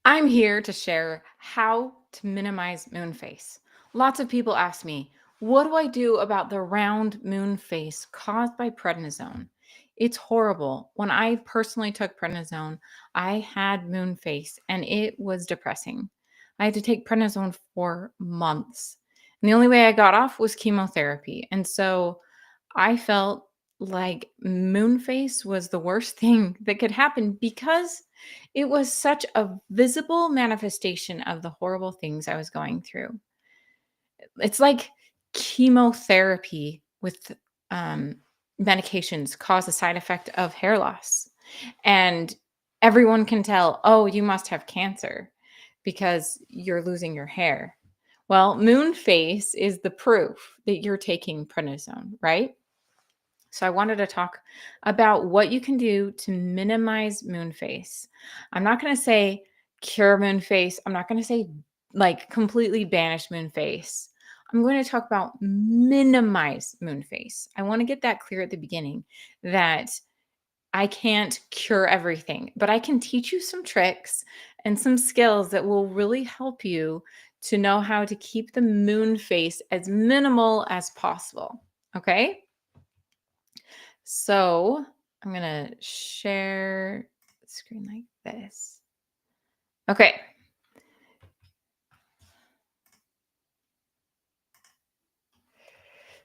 I'm here to share how to minimize moon face. Lots of people ask me, what do I do about the round moon face caused by prednisone? It's horrible. When I personally took prednisone, I had moon face and it was depressing. I had to take prednisone for months. And the only way I got off was chemotherapy. And so I felt like moon face was the worst thing that could happen because it was such a visible manifestation of the horrible things I was going through. It's like chemotherapy with um, medications cause a side effect of hair loss. And everyone can tell, oh, you must have cancer because you're losing your hair. Well, moon face is the proof that you're taking prednisone, right? So I wanted to talk about what you can do to minimize moon face. I'm not going to say cure moon face. I'm not going to say like completely banish moon face. I'm going to talk about minimize moon face. I want to get that clear at the beginning that I can't cure everything, but I can teach you some tricks and some skills that will really help you to know how to keep the moon face as minimal as possible. Okay? So I'm going to share the screen like this. Okay.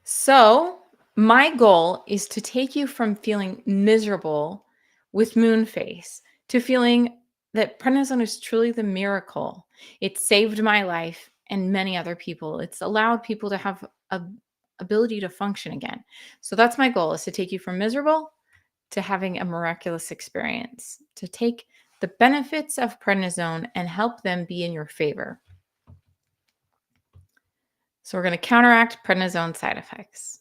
So my goal is to take you from feeling miserable with moon face to feeling that prednisone is truly the miracle. It saved my life and many other people. It's allowed people to have a ability to function again. So that's my goal, is to take you from miserable to having a miraculous experience, to take the benefits of prednisone and help them be in your favor. So we're going to counteract prednisone side effects.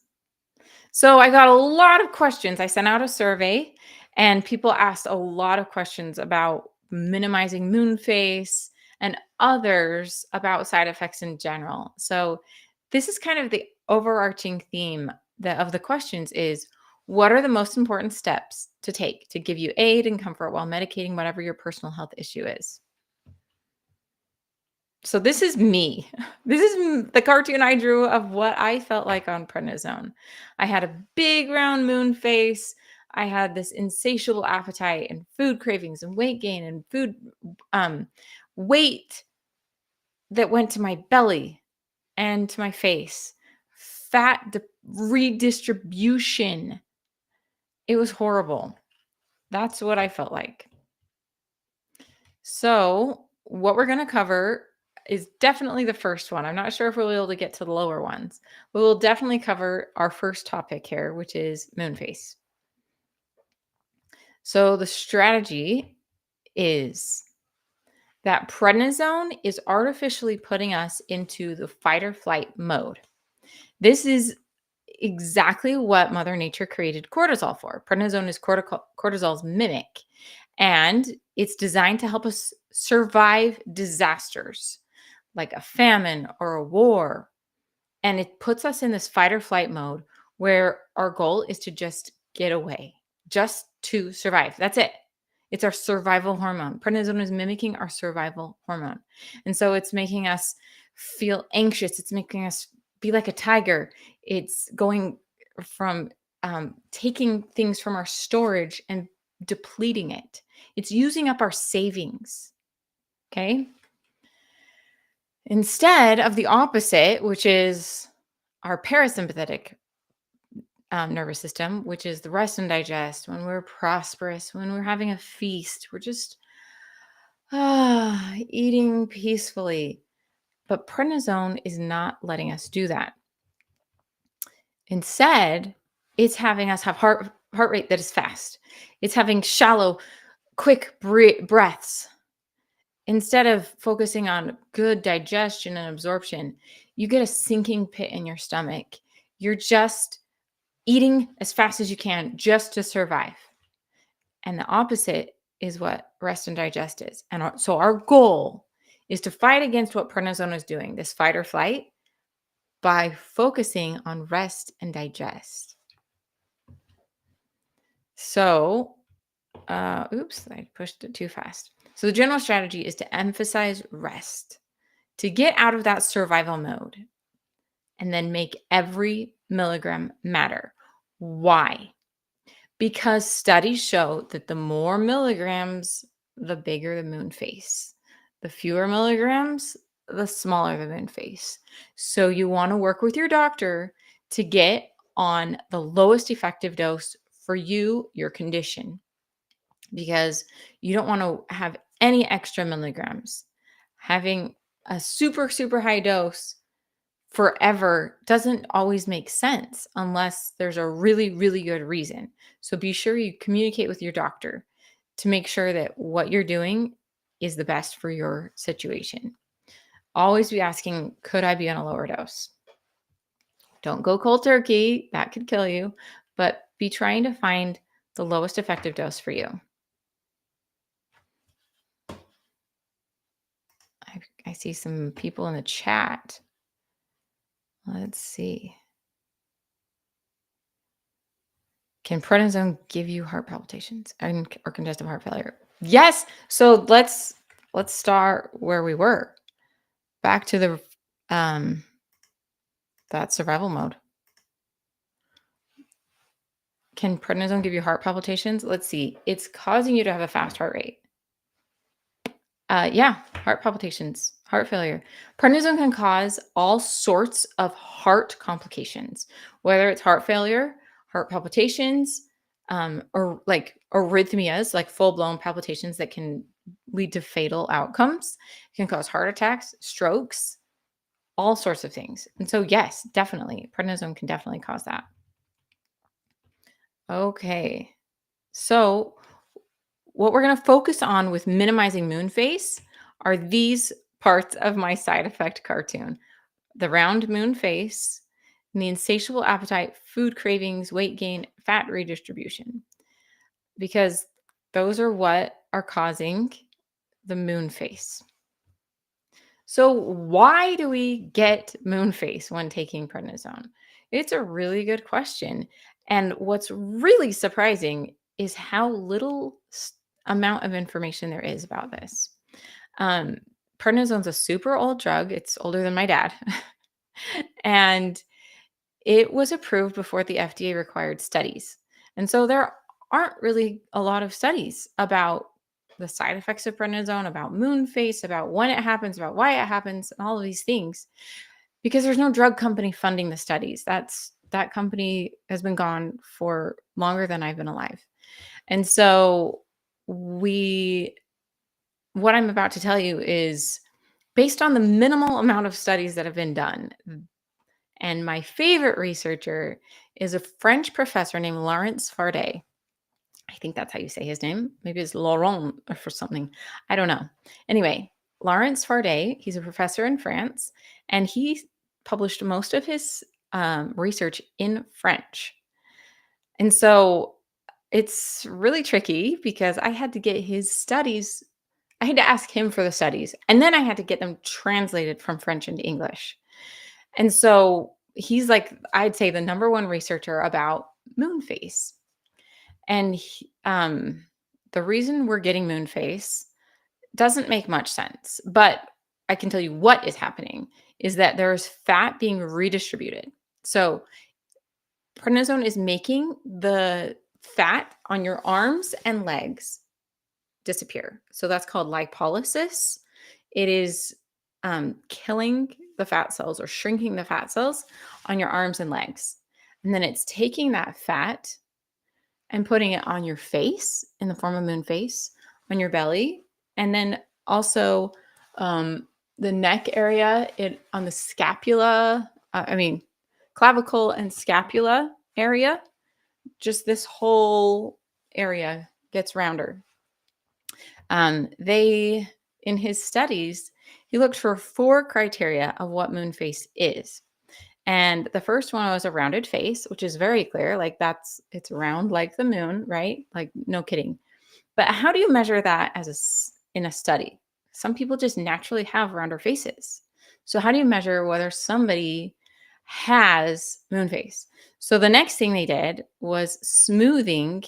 So I got a lot of questions. I sent out a survey and people asked a lot of questions about minimizing moon face and others about side effects in general. So this is kind of the overarching theme of the questions is, what are the most important steps to take to give you aid and comfort while medicating whatever your personal health issue is? So this is me. This is the cartoon I drew of what I felt like on prednisone. I had a big round moon face. I had this insatiable appetite and food cravings and weight gain and food weight that went to my belly and to my face. Redistribution. It was horrible. That's what I felt like. So, what we're going to cover is definitely the first one. I'm not sure if we'll be able to get to the lower ones, but we'll definitely cover our first topic here, which is moon face. So, the strategy is that prednisone is artificially putting us into the fight or flight mode. This is exactly what Mother Nature created cortisol for. Prednisone is cortisol's mimic, and it's designed to help us survive disasters like a famine or a war. And it puts us in this fight or flight mode where our goal is to just get away, just to survive. That's it. It's our survival hormone. Prednisone is mimicking our survival hormone. And so it's making us feel anxious. It's making us be like a tiger. It's going from taking things from our storage and depleting it. It's using up our savings. Okay. Instead of the opposite, which is our parasympathetic nervous system, which is the rest and digest, when we're prosperous, when we're having a feast, we're just eating peacefully. But prednisone is not letting us do that. Instead, it's having us have heart rate that is fast. It's having shallow, quick breaths. Instead of focusing on good digestion and absorption, you get a sinking pit in your stomach. You're just eating as fast as you can just to survive. And the opposite is what rest and digest is. And so our goal is to fight against what prednisone is doing, this fight or flight, by focusing on rest and digest. So, oops, I pushed it too fast. So the general strategy is to emphasize rest, to get out of that survival mode, and then make every milligram matter. Why? Because studies show that the more milligrams, the bigger the moon face. The fewer milligrams, the smaller the moon face. So you want to work with your doctor to get on the lowest effective dose for you, your condition, because you don't want to have any extra milligrams. Having a super, super high dose forever doesn't always make sense unless there's a really, really good reason. So be sure you communicate with your doctor to make sure that what you're doing is the best for your situation. Always be asking, could I be on a lower dose? Don't go cold turkey, that could kill you, but be trying to find the lowest effective dose for you. I see some people in the chat. Let's see. Can prednisone give you heart palpitations or congestive heart failure? Yes. So let's start where we were. Back to the that survival mode. Can prednisone give you heart palpitations? Let's see. It's causing you to have a fast heart rate. Yeah, heart palpitations, heart failure. Prednisone can cause all sorts of heart complications, whether it's heart failure, heart palpitations, or like arrhythmias, like full blown palpitations that can lead to fatal outcomes. It can cause heart attacks, strokes, all sorts of things. And so, yes, definitely, prednisone can definitely cause that. Okay. So, what we're going to focus on with minimizing moon face are these parts of my side effect cartoon: the round moon face, and the insatiable appetite, food cravings, weight gain, fat redistribution, because those are what are causing the moon face. So, why do we get moon face when taking prednisone? It's a really good question. And what's really surprising is how little amount of information there is about this. Um, Prednisone's a super old drug. It's older than my dad. And it was approved before the FDA required studies. And so there aren't really a lot of studies about the side effects of prednisone, about moon face, about when it happens, about why it happens, and all of these things, because there's no drug company funding the studies. That company has been gone for longer than I've been alive. And so what I'm about to tell you is based on the minimal amount of studies that have been done. And my favorite researcher is a French professor named Lawrence Fardet. I think that's how you say his name. Maybe it's Laurent or for something. I don't know. Anyway, Lawrence Fardet, he's a professor in France, and he published most of his research in French. And so it's really tricky because I had to get his studies. I had to ask him for the studies, and then I had to get them translated from French into English. And so he's like, I'd say the number one researcher about moon face. And the reason we're getting moon face doesn't make much sense, but I can tell you what is happening is that there's fat being redistributed. So prednisone is making the fat on your arms and legs disappear. So that's called lipolysis. It is killing the fat cells or shrinking the fat cells on your arms and legs. And then it's taking that fat and putting it on your face in the form of moon face, on your belly, and then also the neck area, on the scapula, clavicle and scapula area. Just this whole area gets rounder. In his studies, he looked for 4 criteria of what moon face is. And the first one was a rounded face, which is very clear. Like it's round like the moon, right? Like no kidding. But how do you measure that in a study? Some people just naturally have rounder faces. So how do you measure whether somebody has moon face? So the next thing they did was smoothing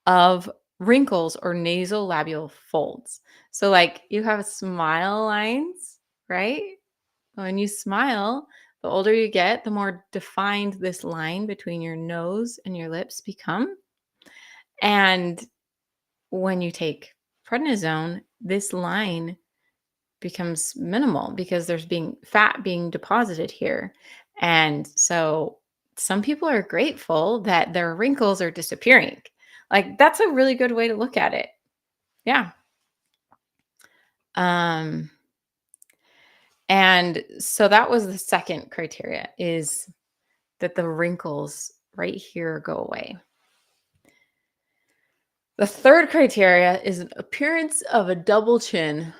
of wrinkles or nasolabial folds. So, like, you have smile lines, right? When you smile, the older you get, the more defined this line between your nose and your lips become. And when you take prednisone, this line becomes minimal because there's being fat being deposited here. And so some people are grateful that their wrinkles are disappearing. Like, that's a really good way to look at it. Yeah. Um and so that was the second criteria, is that the wrinkles right here go away. The third criteria is an appearance of a double chin.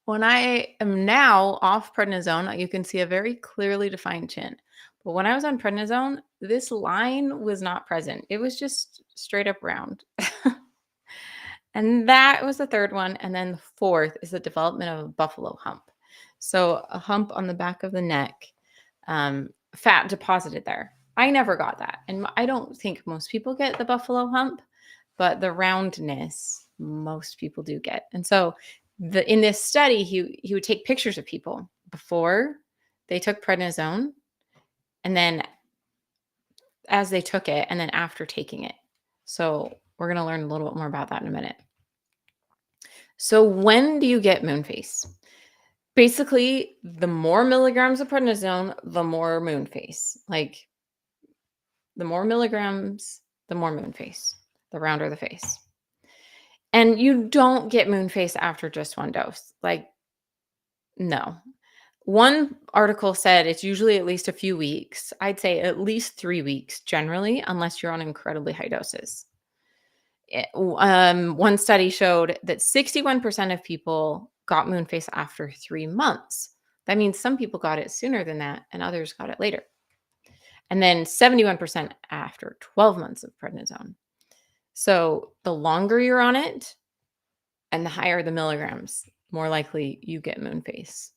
When I am now off prednisone, you can see a very clearly defined chin. But when I was on prednisone, this line was not present. It was just straight up round. And that was the third one. And then the fourth is the development of a buffalo hump. So a hump on the back of the neck, fat deposited there. I never got that. And I don't think most people get the buffalo hump, but the roundness most people do get. And so in this study, he would take pictures of people before they took prednisone, and then as they took it, and then after taking it. So we're going to learn a little bit more about that in a minute. So when do you get moon face? Basically, the more milligrams of prednisone, the more moon face. Like, the more milligrams, the more moon face, the rounder the face. And you don't get moon face after just one dose. Like, no. One article said it's usually at least a few weeks. I'd say at least 3 weeks generally, unless you're on incredibly high doses. One study showed that 61% of people got moon face after 3 months. That means some people got it sooner than that and others got it later. And then 71% after 12 months of prednisone. So the longer you're on it and the higher the milligrams, more likely you get moon face.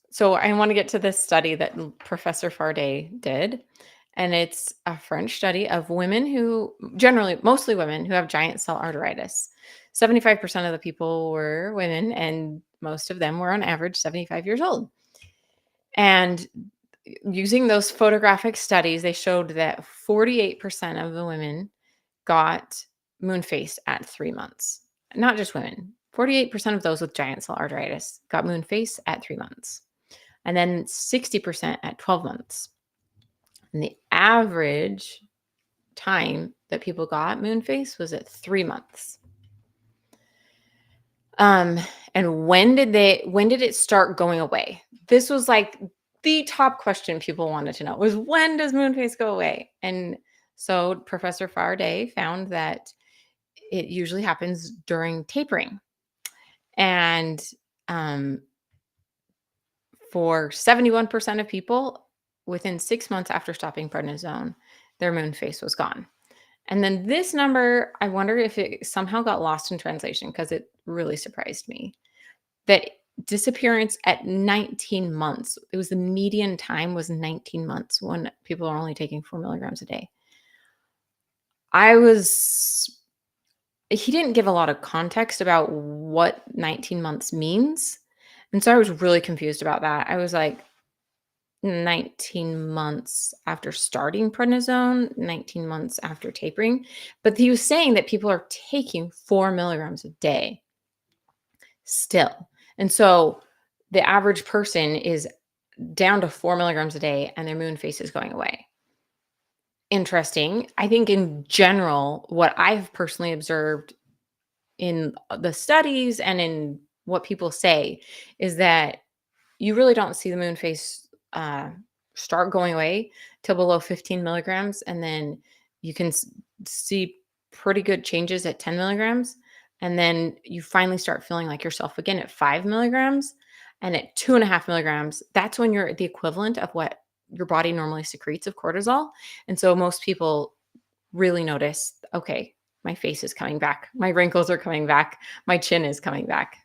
So I want to get to this study that Professor Fardet did. And it's a French study of women who, generally, mostly women who have giant cell arteritis. 75% of the people were women, and most of them were on average 75 years old. And using those photographic studies, they showed that 48% of the women got moon face at 3 months. Not just women. 48% of those with giant cell arteritis got moon face at 3 months. And then 60% at 12 months. And the average time that people got moon face was at 3 months. And when did it start going away? This was like the top question people wanted to know, was, when does moon face go away? And so Professor Fardet found that it usually happens during tapering. And for 71% of people, within 6 months after stopping prednisone, their moon face was gone. And then this number, I wonder if it somehow got lost in translation, because it really surprised me. That disappearance at 19 months. It was the median time was 19 months when people are only taking 4 milligrams a day. He didn't give a lot of context about what 19 months means. And so I was really confused about that. I was like, 19 months after starting prednisone, 19 months after tapering. But he was saying that people are taking 4 milligrams a day still. And so the average person is down to 4 milligrams a day and their moon face is going away. Interesting. I think in general, what I've personally observed in the studies and in what people say is that you really don't see the moon face start going away till below 15 milligrams. And then you can see pretty good changes at 10 milligrams. And then you finally start feeling like yourself again at 5 milligrams. And at 2.5 milligrams, that's when you're at the equivalent of what your body normally secretes of cortisol. And so most people really notice, okay, my face is coming back. My wrinkles are coming back. My chin is coming back.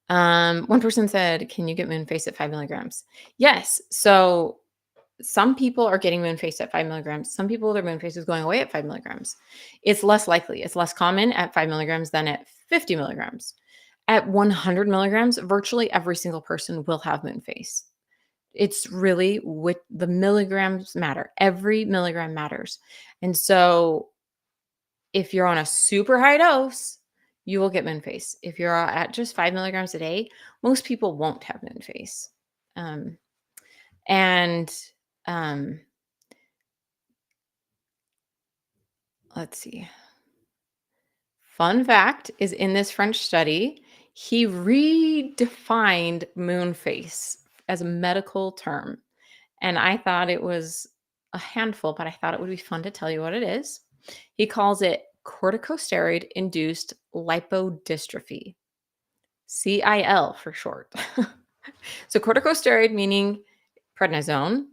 One person said, can you get moon face at 5 milligrams? Yes. So Some people are getting moon face at 5 milligrams. Some people, their moon face is going away at 5 milligrams. It's less likely. It's less common at 5 milligrams than at 50 milligrams. At 100 milligrams, virtually every single person will have moon face. It's really with the milligrams matter. Every milligram matters. And so if you're on a super high dose, you will get moon face. If you're at just 5 milligrams a day, most people won't have moon face. Um, and um, let's see. Fun fact is in this French study, he redefined moon face as a medical term. And I thought it was a handful, but I thought it would be fun to tell you what it is. He calls it corticosteroid induced lipodystrophy, CIL for short. So, corticosteroid meaning prednisone,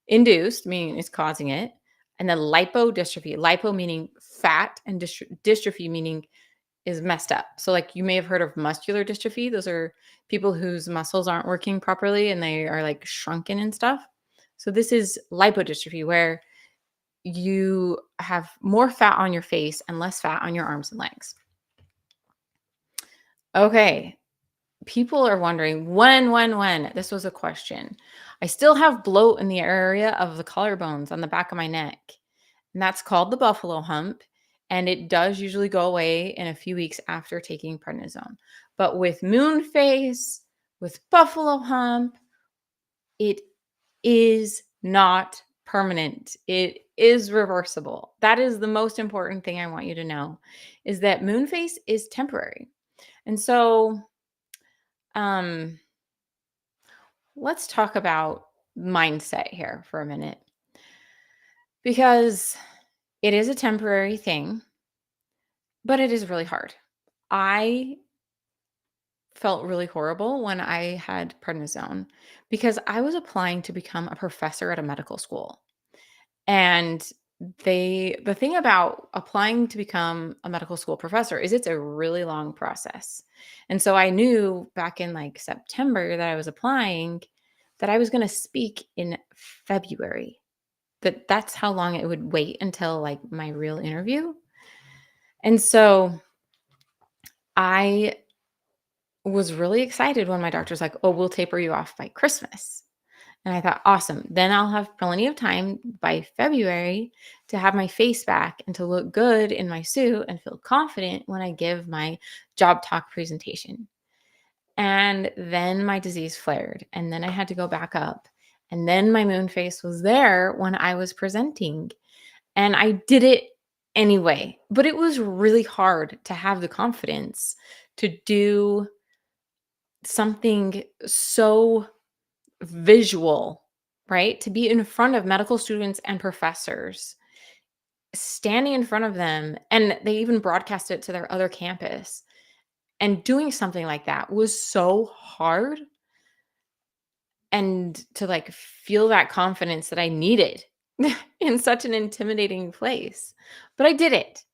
induced meaning it's causing it, and then lipodystrophy, lipo meaning fat, and dystrophy meaning is messed up. So, like, you may have heard of muscular dystrophy. Those are people whose muscles aren't working properly and they are like shrunken and stuff. So, this is lipodystrophy, where you have more fat on your face and less fat on your arms and legs. Okay. People are wondering when. This was a question. I still have bloat in the area of the collarbones on the back of my neck, and that's called the buffalo hump. And it does usually go away in a few weeks after taking prednisone. But with moon face, with buffalo hump, it is not permanent. It is reversible. That is the most important thing I want you to know, is that moon face is temporary. And so, um, let's talk about mindset here for a minute, because it is a temporary thing, but it is really hard. I felt really horrible when I had prednisone because I was applying to become a professor at a medical school. And the thing about applying to become a medical school professor is it's a really long process. And so I knew back in like September that I was applying that I was going to speak in February. That's how long it would wait until like my real interview. And so I was really excited when my doctor's like, "Oh, we'll taper you off by Christmas." And I thought, awesome. Then I'll have plenty of time by February to have my face back and to look good in my suit and feel confident when I give my job talk presentation. And then my disease flared, and then I had to go back up. And then my moon face was there when I was presenting. And I did it anyway. But it was really hard to have the confidence to do something so visual, right? To be in front of medical students and professors, standing in front of them, and they even broadcast it to their other campus. And doing something like that was so hard. And to like feel that confidence that I needed in such an intimidating place. But I did it.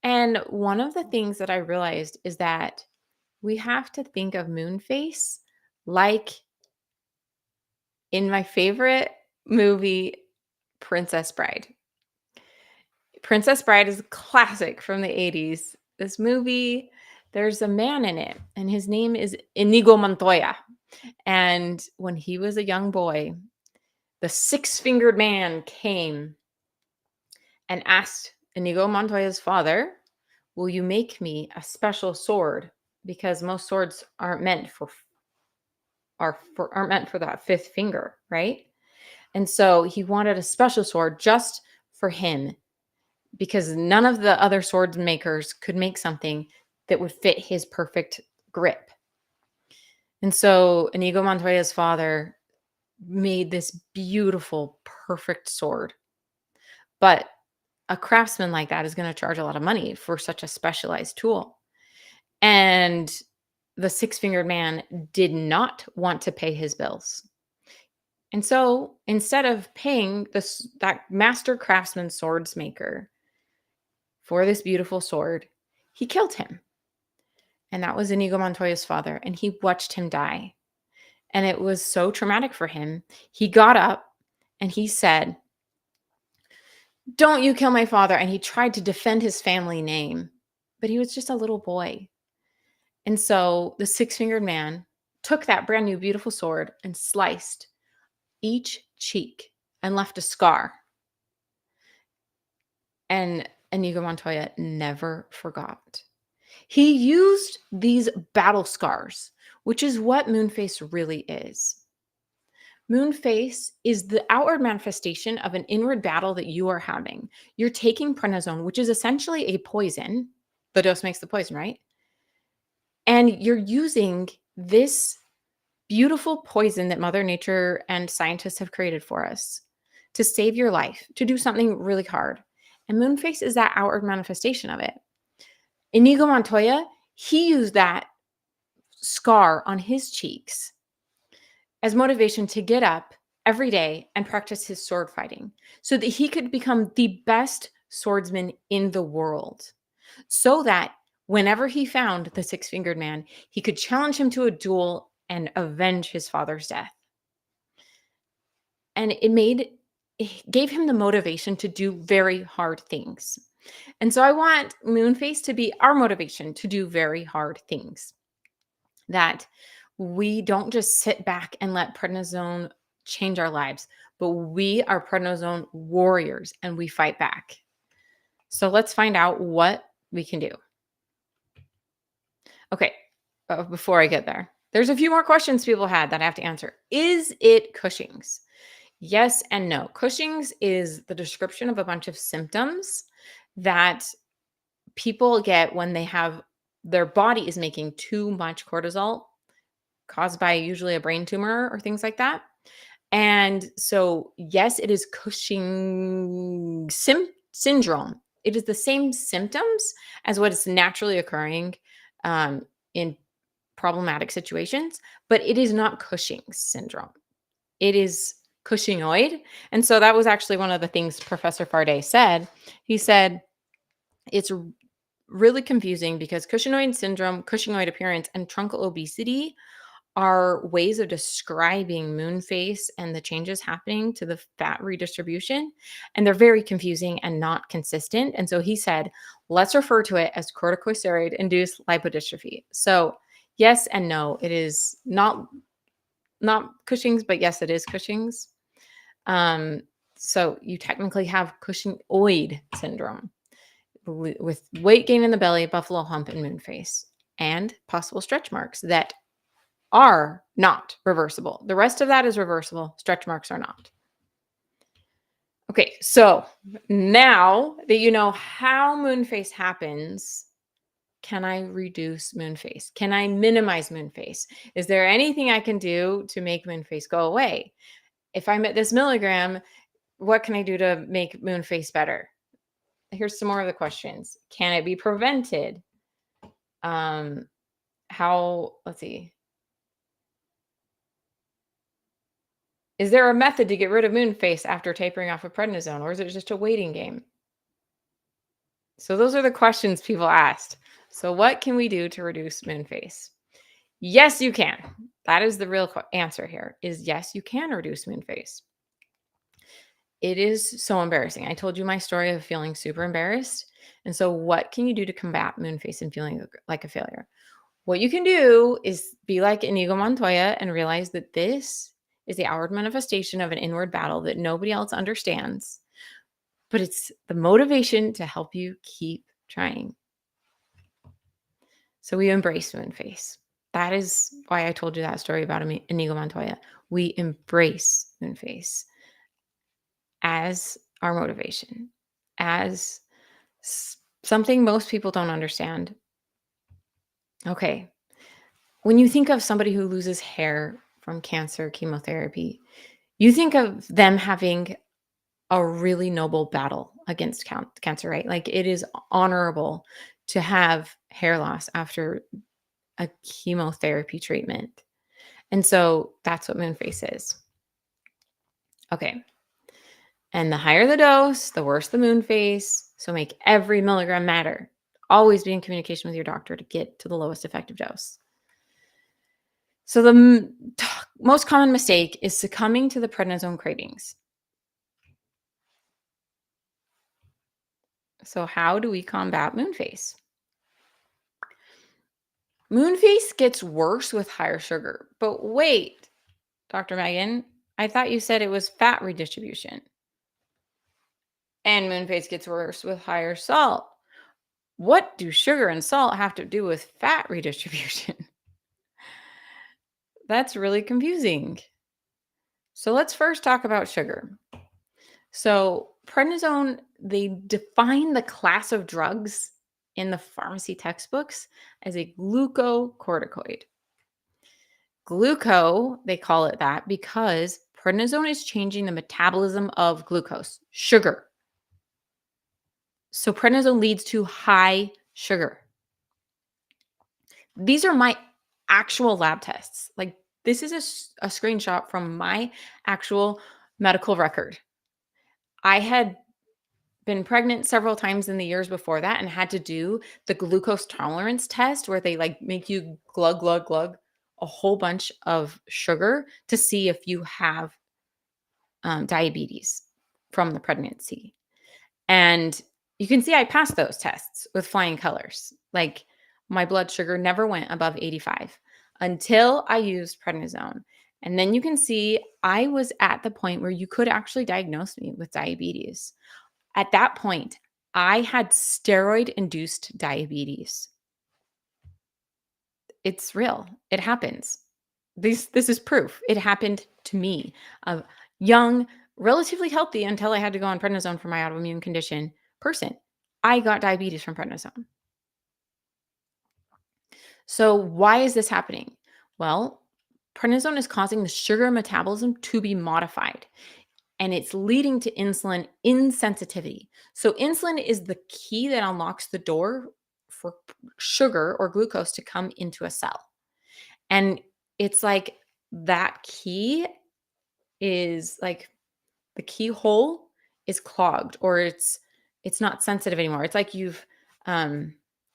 And one of the things that I realized is that we have to think of moon face like in my favorite movie, Princess Bride. Princess Bride is a classic from the 80s. This movie, there's a man in it, and his name is Inigo Montoya. And when he was a young boy, the six-fingered man came and asked Inigo Montoya's father, "Will you make me a special sword? Because most swords aren't meant for that fifth finger, right?" And so he wanted a special sword just for him because none of the other sword makers could make something that would fit his perfect grip. And so Inigo Montoya's father made this beautiful, perfect sword. But a craftsman like that is going to charge a lot of money for such a specialized tool. And the six-fingered man did not want to pay his bills. And so instead of paying that master craftsman swords maker for this beautiful sword, he killed him. And that was Inigo Montoya's father. And he watched him die. And it was so traumatic for him. He got up And he said, "Don't you kill my father." And he tried to defend his family name, but he was just a little boy. And so the six-fingered man took that brand new beautiful sword and sliced each cheek and left a scar. And Inigo Montoya never forgot. He used these battle scars, which is what Moonface really is. Moonface is the outward manifestation of an inward battle that you are having. You're taking prednisone, which is essentially a poison. The dose makes the poison, right? And you're using this beautiful poison that Mother Nature and scientists have created for us to save your life, to do something really hard. And Moonface is that outward manifestation of it. Inigo Montoya, he used that scar on his cheeks as motivation to get up every day and practice his sword fighting so that he could become the best swordsman in the world. So that whenever he found the six-fingered man, he could challenge him to a duel and avenge his father's death. And it gave him the motivation to do very hard things. And so I want Moonface to be our motivation to do very hard things. That we don't just sit back and let prednisone change our lives, but we are prednisone warriors and we fight back. So let's find out what we can do. Okay, before I get there, there's a few more questions people had that I have to answer. Is it Cushing's? Yes and no. Cushing's is the description of a bunch of symptoms that people get when they have their body is making too much cortisol caused by usually a brain tumor or things like that. And so, yes, it is Cushing syndrome. It is the same symptoms as what is naturally occurring in problematic situations, but it is not Cushing's syndrome. It is Cushingoid. And so that was actually one of the things Professor Farday said. He said, it's really confusing because Cushingoid syndrome, Cushingoid appearance, and truncal obesity are ways of describing Moonface and the changes happening to the fat redistribution. And they're very confusing and not consistent. And so he said, let's refer to it as corticosteroid induced lipodystrophy. So yes and no, it is not Cushing's, but yes, it is Cushing's. So you technically have Cushingoid syndrome with weight gain in the belly, buffalo hump, and Moonface, and possible stretch marks that are not reversible. The rest of that is reversible. Stretch marks are not. Okay, so now that you know how Moonface happens, can I reduce Moonface? Can I minimize Moonface? Is there anything I can do to make Moonface go away? If I'm at this milligram, what can I do to make Moonface better? Here's some more of the questions. Can it be prevented? Let's see. Is there a method to get rid of Moonface after tapering off of prednisone, or is it just a waiting game? So those are the questions people asked. So what can we do to reduce Moonface? Yes, you can. That is the real answer here is yes, you can reduce Moonface. It is so embarrassing. I told you my story of feeling super embarrassed. And so what can you do to combat Moonface and feeling like a failure? What you can do is be like Inigo Montoya and realize that this is the outward manifestation of an inward battle that nobody else understands, but it's the motivation to help you keep trying. So we embrace Moonface. That is why I told you that story about Inigo Montoya. We embrace Moonface as our motivation, as something most people don't understand. Okay. When you think of somebody who loses hair from cancer, chemotherapy, you think of them having a really noble battle against cancer, right? Like it is honorable to have hair loss after a chemotherapy treatment. And so that's what Moonface is. Okay. And the higher the dose, the worse the Moonface. So make every milligram matter. Always be in communication with your doctor to get to the lowest effective dose. So the most common mistake is succumbing to the prednisone cravings. So, how do we combat moon face? Moon face gets worse with higher sugar. But wait, Dr. Megan, I thought you said it was fat redistribution. And moon face gets worse with higher salt. What do sugar and salt have to do with fat redistribution? That's really confusing. So let's first talk about sugar. So, prednisone, they define the class of drugs in the pharmacy textbooks as a glucocorticoid. Gluco, they call it that because prednisone is changing the metabolism of glucose, sugar. So, prednisone leads to high sugar. These are my actual lab tests. Like, this is a screenshot from my actual medical record. I had been pregnant several times in the years before that and had to do the glucose tolerance test where they like make you glug, glug, glug a whole bunch of sugar to see if you have diabetes from the pregnancy. And you can see I passed those tests with flying colors. Like my blood sugar never went above 85 until I used prednisone. And then you can see I was at the point where you could actually diagnose me with diabetes. At that point, I had steroid induced diabetes. It's real. It happens. This is proof. It happened to me. A young, relatively healthy until I had to go on prednisone for my autoimmune condition person. I got diabetes from prednisone. So why is this happening? Well, prednisone is causing the sugar metabolism to be modified and it's leading to insulin insensitivity. So insulin is the key that unlocks the door for sugar or glucose to come into a cell. And it's like that key is like the keyhole is clogged or it's not sensitive anymore. It's like you've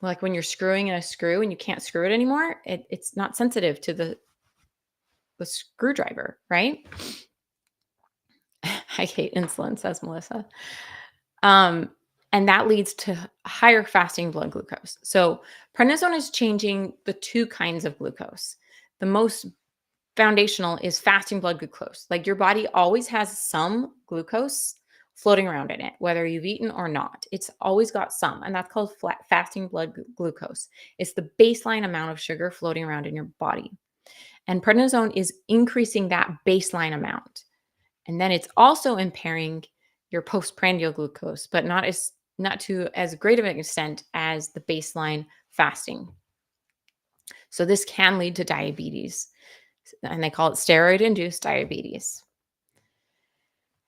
like when you're screwing in a screw and you can't screw it anymore, it's not sensitive to the screwdriver, right? I hate insulin, says Melissa. Um, and that leads to higher fasting blood glucose. So prednisone is changing the two kinds of glucose. The most foundational is fasting blood glucose. Like your body always has some glucose floating around in it, whether you've eaten or not. It's always got some, and that's called fasting blood glucose. It's the baseline amount of sugar floating around in your body. And prednisone is increasing that baseline amount. And then it's also impairing your postprandial glucose, but not to as great of an extent as the baseline fasting. So this can lead to diabetes, and they call it steroid-induced diabetes.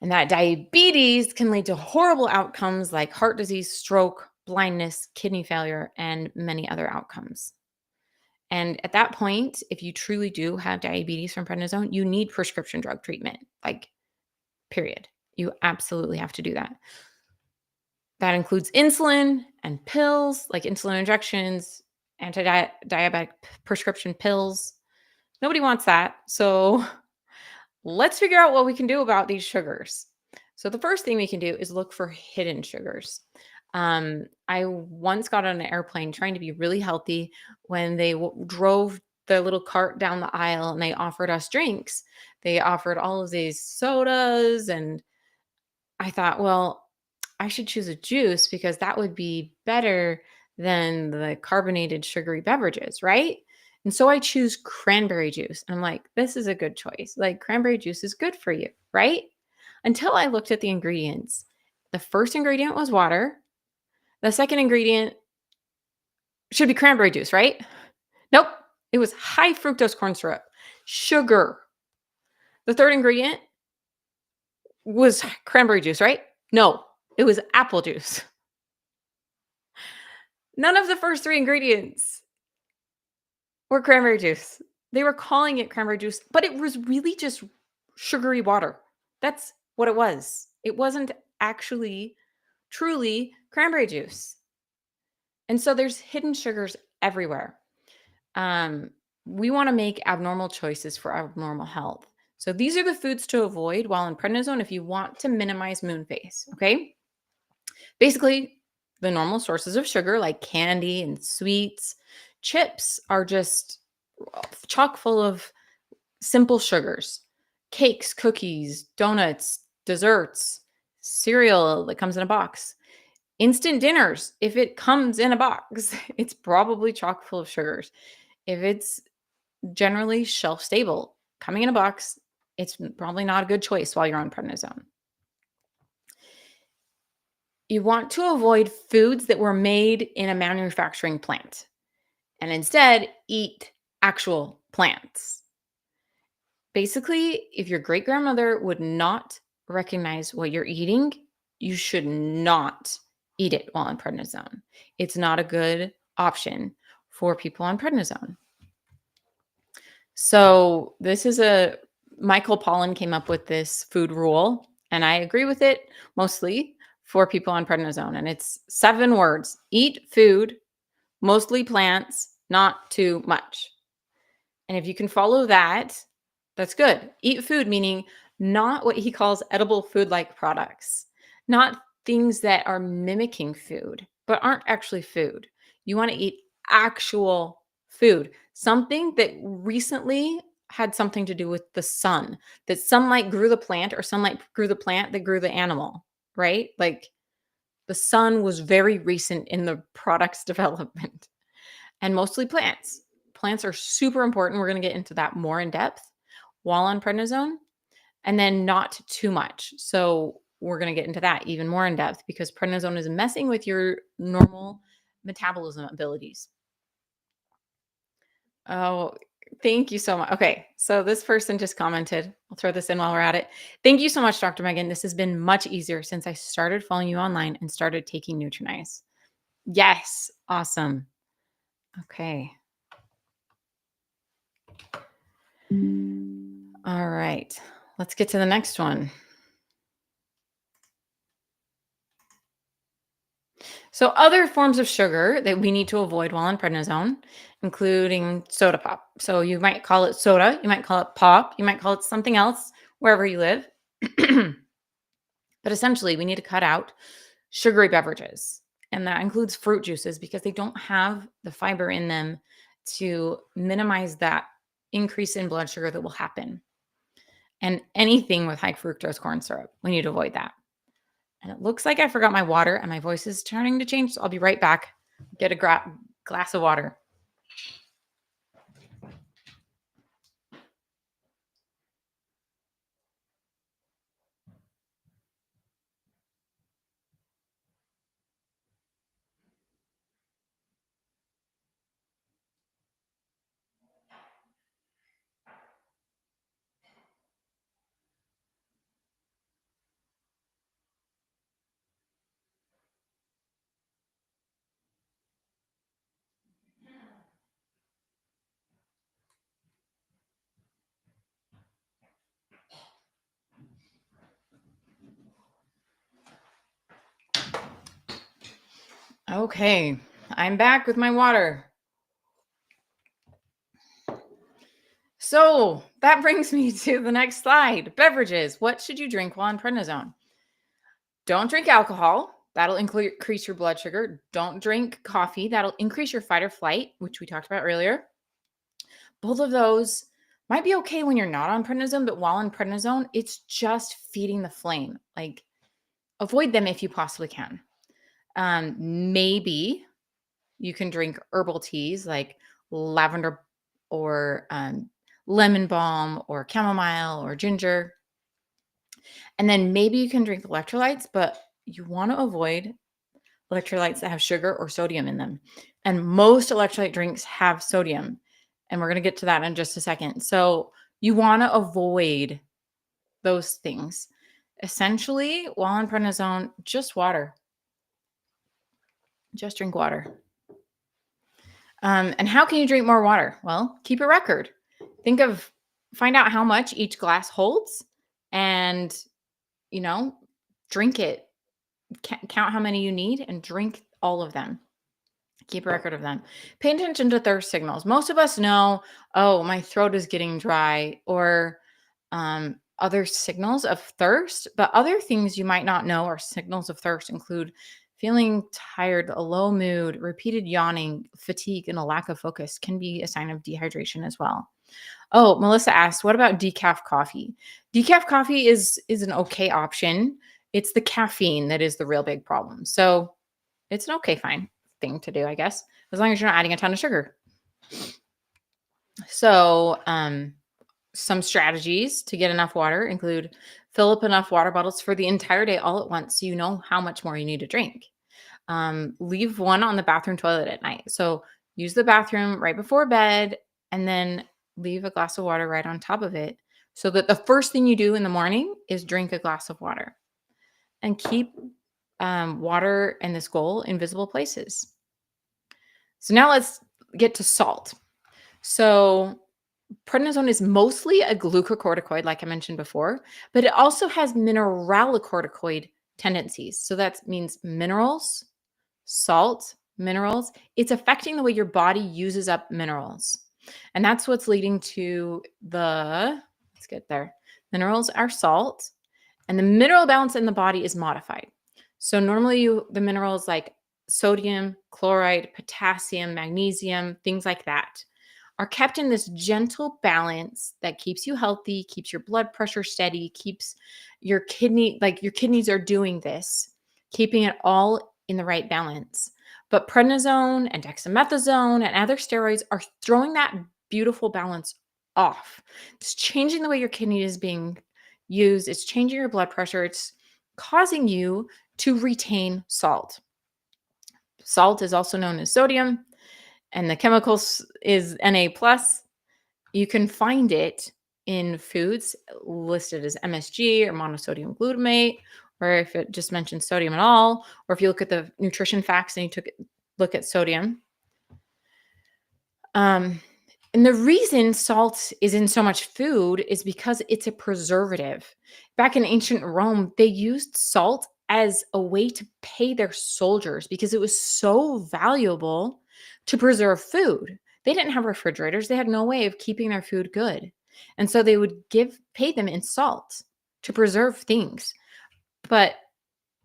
And that diabetes can lead to horrible outcomes like heart disease, stroke, blindness, kidney failure, and many other outcomes. And at that point, if you truly do have diabetes from prednisone, you need prescription drug treatment, like period. You absolutely have to do that. That includes insulin and pills, like insulin injections, anti-diabetic prescription pills. Nobody wants that. So let's figure out what we can do about these sugars. So the first thing we can do is look for hidden sugars. I once got on an airplane trying to be really healthy when they drove the little cart down the aisle and they offered us drinks. They offered all of these sodas and I thought, well, I should choose a juice because that would be better than the carbonated sugary beverages, right? And so I choose cranberry juice. I'm like, this is a good choice. Like, cranberry juice is good for you, right? Until I looked at the ingredients. The first ingredient was water. The second ingredient should be cranberry juice, right? Nope. It was high fructose corn syrup, sugar. The third ingredient was cranberry juice, right? No, it was apple juice. None of the first three ingredients were cranberry juice. They were calling it cranberry juice, but it was really just sugary water. That's what it was. It wasn't actually truly cranberry juice. And so there's hidden sugars everywhere. Um, we want to make abnormal choices for abnormal health. So these are the foods to avoid while on prednisone if you want to minimize moon phase. Okay. Basically, the normal sources of sugar like candy and sweets. Chips are just chock full of simple sugars. Cakes, cookies, donuts, desserts, cereal that comes in a box. Instant dinners, if it comes in a box, it's probably chock full of sugars. If it's generally shelf stable, coming in a box, it's probably not a good choice while you're on prednisone. You want to avoid foods that were made in a manufacturing plant and instead eat actual plants. Basically, if your great grandmother would not recognize what you're eating, you should not eat it while on prednisone. It's not a good option for people on prednisone. So, this is Michael Pollan came up with this food rule, and I agree with it mostly for people on prednisone. And it's 7 words: eat food, mostly plants, not too much. And if you can follow that, that's good. Eat food, meaning not what he calls edible food like products, not things that are mimicking food, but aren't actually food. You want to eat actual food, something that recently had something to do with the sun, that sunlight grew the plant or sunlight grew the plant that grew the animal, right? Like the sun was very recent in the product's development and mostly plants. Plants are super important. We're going to get into that more in depth while on prednisone, and then not too much. So we're going to get into that even more in depth because prednisone is messing with your normal metabolism abilities. Oh, thank you so much. Okay, so this person just commented. I'll throw this in while we're at it. Thank you so much, Dr. Megan. This has been much easier since I started following you online and started taking Nutrinize. Yes, awesome. Okay. All right, let's get to the next one. So, other forms of sugar that we need to avoid while on prednisone, including soda pop. So, you might call it soda, you might call it pop, you might call it something else wherever you live. But essentially, we need to cut out sugary beverages. And that includes fruit juices because they don't have the fiber in them to minimize that increase in blood sugar that will happen. And anything with high fructose corn syrup, we need to avoid that. And it looks like I forgot my water and my voice is starting to change. So I'll be right back. Get a glass of water. Okay, I'm back with my water. So that brings me to the next slide. Beverages. What should you drink while on prednisone? Don't drink alcohol. That'll increase your blood sugar. Don't drink coffee. That'll increase your fight or flight, which we talked about earlier. Both of those might be okay when you're not on prednisone, but while on prednisone, it's just feeding the flame. Like, avoid them if you possibly can. Maybe you can drink herbal teas like lavender or lemon balm or chamomile or ginger. And then maybe you can drink electrolytes, but you want to avoid electrolytes that have sugar or sodium in them. And most electrolyte drinks have sodium. And we're going to get to that in just a second. So you want to avoid those things. Essentially, while on prednisone, just water. Just drink water. And how can you drink more water? Well, keep a record. Find out how much each glass holds and, drink it. Count how many you need and drink all of them. Keep a record of them. Pay attention to thirst signals. Most of us know, oh, my throat is getting dry or other signals of thirst, but other things you might not know are signals of thirst include Feeling tired, a low mood, repeated yawning, fatigue, and a lack of focus can be a sign of dehydration as well. Oh, Melissa asked, what about decaf coffee? Decaf coffee is an okay option. It's the caffeine that is the real big problem. So it's an okay, fine thing to do, I guess, as long as you're not adding a ton of sugar. So, some strategies to get enough water include fill up enough water bottles for the entire day all at once so you know how much more you need to drink. Leave one on the bathroom toilet at night. So use the bathroom right before bed and then leave a glass of water right on top of it so that the first thing you do in the morning is drink a glass of water and keep water and this goal in visible places. So now let's get to salt. So prednisone is mostly a glucocorticoid, like I mentioned before, but it also has mineralocorticoid tendencies. So that means minerals, salt, minerals. It's affecting the way your body uses up minerals. And that's what's leading to let's get there. Minerals are salt, and the mineral balance in the body is modified. So normally the minerals like sodium, chloride, potassium, magnesium, things like that are kept in this gentle balance that keeps you healthy, keeps your blood pressure steady, keeps your kidneys are doing this, keeping it all in the right balance. But prednisone and dexamethasone and other steroids are throwing that beautiful balance off. It's changing the way your kidney is being used, it's changing your blood pressure, it's causing you to retain salt. Salt is also known as sodium, and the chemicals is Na plus. You can find it in foods listed as MSG or monosodium glutamate, or if it just mentions sodium at all, or if you look at the nutrition facts and look at sodium. And the reason salt is in so much food is because it's a preservative. Back in ancient Rome, they used salt as a way to pay their soldiers because it was so valuable to preserve food. They didn't have refrigerators, they had no way of keeping their food good. And so they would pay them in salt to preserve things. But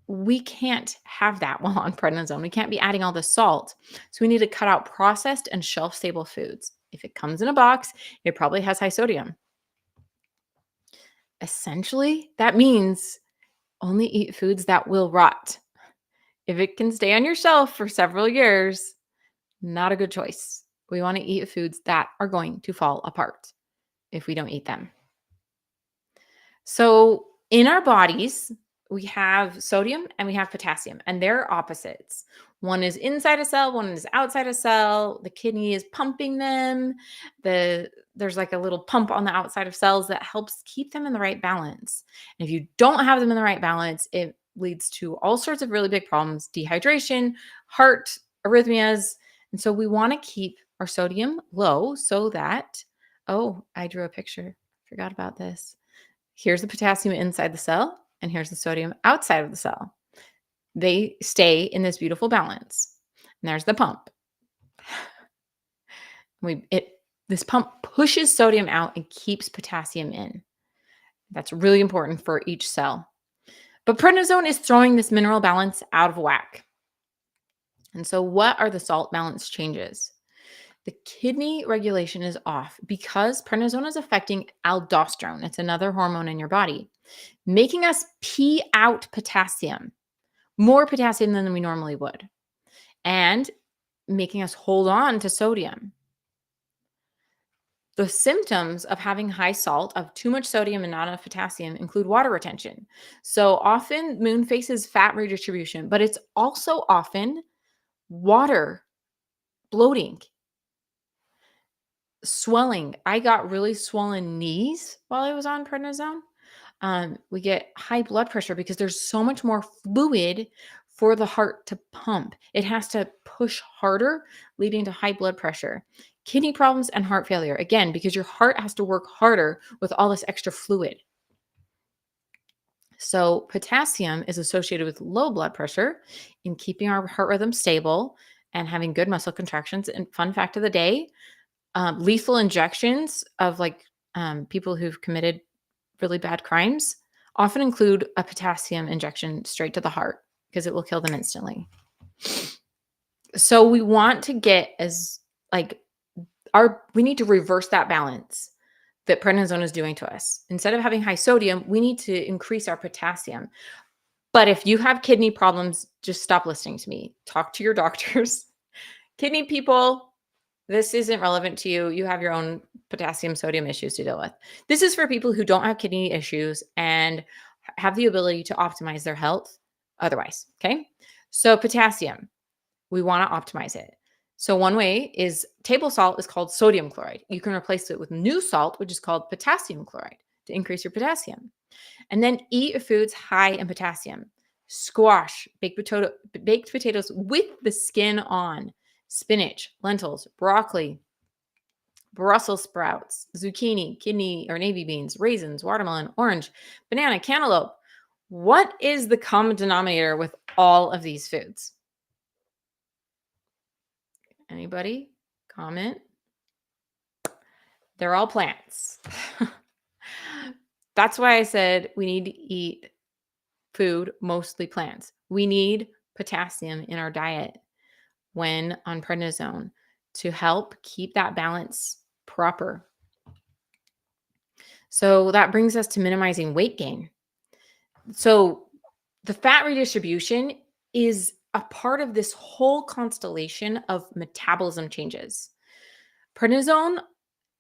we can't have that while on prednisone. We can't be adding all the salt. So we need to cut out processed and shelf stable foods. If it comes in a box, it probably has high sodium. Essentially, that means only eat foods that will rot. If it can stay on your shelf for several years, not a good choice. We want to eat foods that are going to fall apart if we don't eat them. So in our bodies, we have sodium and we have potassium, and they're opposites. One is inside a cell, one is outside a cell. The kidney is pumping them. There's like a little pump on the outside of cells that helps keep them in the right balance. And if you don't have them in the right balance, it leads to all sorts of really big problems, dehydration, heart arrhythmias. And so we want to keep our sodium low so that, oh, I drew a picture. Forgot about this. Here's the potassium inside the cell, and here's the sodium outside of the cell. They stay in this beautiful balance. And there's the pump. This pump pushes sodium out and keeps potassium in. That's really important for each cell. But prednisone is throwing this mineral balance out of whack. And so what are the salt balance changes? The kidney regulation is off because prednisone is affecting aldosterone. It's another hormone in your body, making us pee out potassium, more potassium than we normally would, and making us hold on to sodium. The symptoms of having high salt, of too much sodium and not enough potassium, include water retention. So often moon faces fat redistribution, but it's also often water, bloating, swelling. I got really swollen knees while I was on prednisone. We get high blood pressure because there's so much more fluid for the heart to pump. It has to push harder, leading to high blood pressure. Kidney problems and heart failure, again, because your heart has to work harder with all this extra fluid. So potassium is associated with low blood pressure in keeping our heart rhythm stable and having good muscle contractions. And fun fact of the day, lethal injections of people who've committed really bad crimes often include a potassium injection straight to the heart because it will kill them instantly. So we want to get we need to reverse that balance that prednisone is doing to us. Instead of having high sodium, we need to increase our potassium. But if you have kidney problems, just stop listening to me. Talk to your doctors. Kidney people, this isn't relevant to you. You have your own potassium sodium issues to deal with. This is for people who don't have kidney issues and have the ability to optimize their health otherwise. Okay. So, potassium, we want to optimize it. So, one way is table salt is called sodium chloride. You can replace it with new salt, which is called potassium chloride to increase your potassium. And then eat foods high in potassium. Squash, baked potatoes with the skin on, spinach, lentils, broccoli, Brussels sprouts, zucchini, kidney or navy beans, raisins, watermelon, orange, banana, cantaloupe. What is the common denominator with all of these foods? Anybody? Comment? They're all plants. That's why I said we need to eat food, mostly plants. We need potassium in our diet when on prednisone to help keep that balance proper. So that brings us to minimizing weight gain. So the fat redistribution is a part of this whole constellation of metabolism changes. Prednisone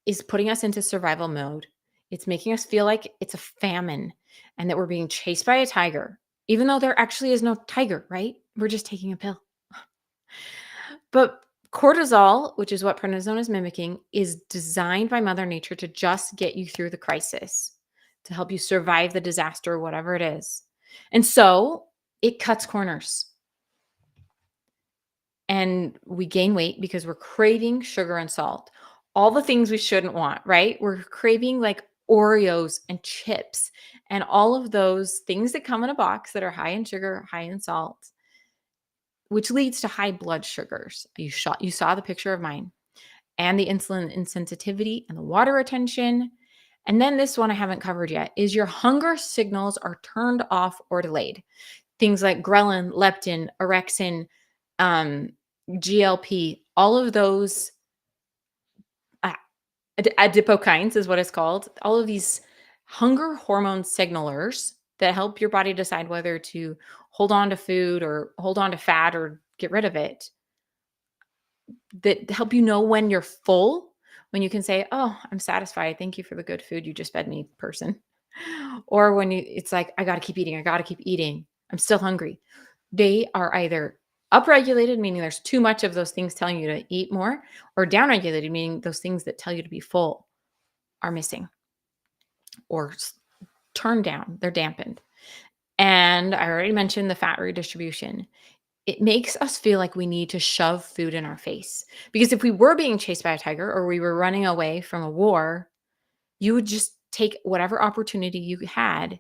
is putting us into survival mode. It's making us feel like it's a famine and that we're being chased by a tiger, even though there actually is no tiger, right? We're just taking a pill. But cortisol, which is what prednisone is mimicking, is designed by Mother Nature to just get you through the crisis, to help you survive the disaster, whatever it is. And so it cuts corners. And we gain weight because we're craving sugar and salt. All the things we shouldn't want, right? We're craving like Oreos and chips and all of those things that come in a box that are high in sugar, high in salt, which leads to high blood sugars. You saw the picture of mine, and the insulin insensitivity and the water retention. And then this one I haven't covered yet is your hunger signals are turned off or delayed. Things like ghrelin, leptin, orexin, GLP, all of those adipokines is what it's called. All of these hunger hormone signalers that help your body decide whether to hold on to food or hold on to fat or get rid of it, that help you know when you're full, when you can say, "Oh, I'm satisfied. Thank you for the good food you just fed me, person." Or when it's like, "I got to keep eating. I got to keep eating. I'm still hungry." They are either upregulated, meaning there's too much of those things telling you to eat more, or downregulated, meaning those things that tell you to be full are missing or turned down. They're dampened. And I already mentioned the fat redistribution. It makes us feel like we need to shove food in our face. Because if we were being chased by a tiger or we were running away from a war, you would just take whatever opportunity you had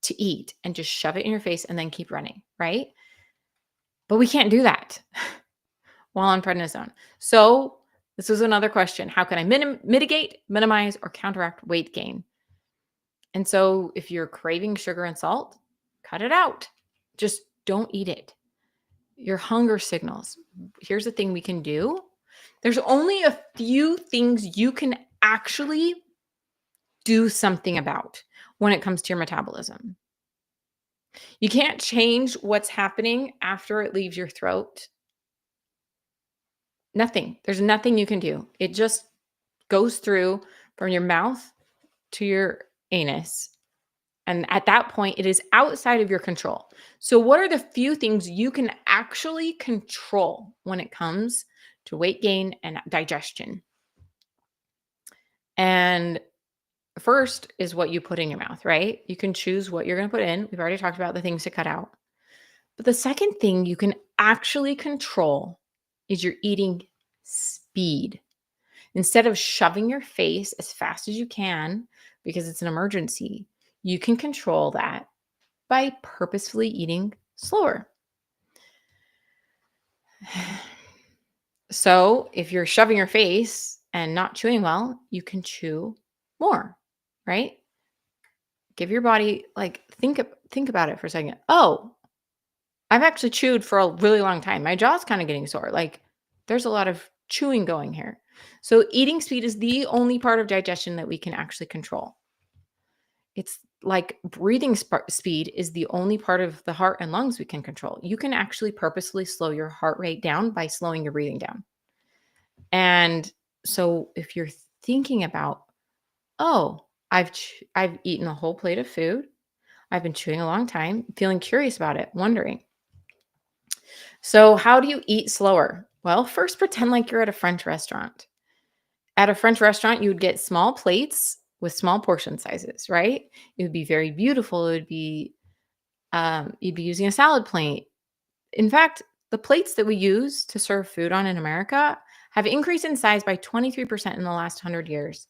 to eat and just shove it in your face and then keep running, right? But we can't do that while on prednisone. So this was another question. How can I mitigate, minimize, or counteract weight gain? And so if you're craving sugar and salt, cut it out. Just don't eat it. Your hunger signals. Here's the thing we can do. There's only a few things you can actually do something about when it comes to your metabolism. You can't change what's happening after it leaves your throat. Nothing. There's nothing you can do. It just goes through from your mouth to your anus. And at that point, it is outside of your control. So, what are the few things you can actually control when it comes to weight gain and digestion? And first is what you put in your mouth, right? You can choose what you're going to put in. We've already talked about the things to cut out. But the second thing you can actually control is your eating speed. Instead of shoving your face as fast as you can because it's an emergency, you can control that by purposefully eating slower. So if you're shoving your face and not chewing well, you can chew more, right? Give your body think about it for a second. Oh, I've actually chewed for a really long time. My jaw's kind of getting sore. Like there's a lot of chewing going here. So eating speed is the only part of digestion that we can actually control. It's like breathing speed is the only part of the heart and lungs we can control. You can actually purposely slow your heart rate down by slowing your breathing down. And so if you're thinking about, oh, I've eaten a whole plate of food, I've been chewing a long time, feeling curious about it, wondering. So how do you eat slower? Well, first pretend like you're at a French restaurant. At a French restaurant, you would get small plates with small portion sizes, right? It would be very beautiful. It would be you'd be using a salad plate. In fact, the plates that we use to serve food on in America have increased in size by 23% in the last 100 years.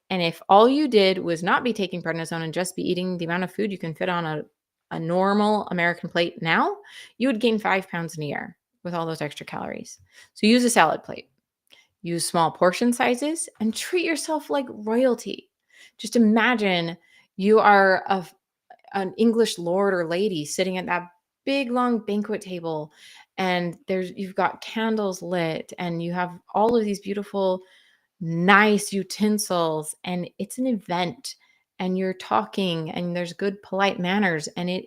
And if all you did was not be taking prednisone and just be eating the amount of food you can fit on a normal American plate now, you would gain 5 pounds in a year with all those extra calories. So use a salad plate, use small portion sizes, and treat yourself like royalty. Just imagine you are an English lord or lady sitting at that big long banquet table, and you've got candles lit and you have all of these beautiful nice utensils, and it's an event, and you're talking and there's good polite manners, and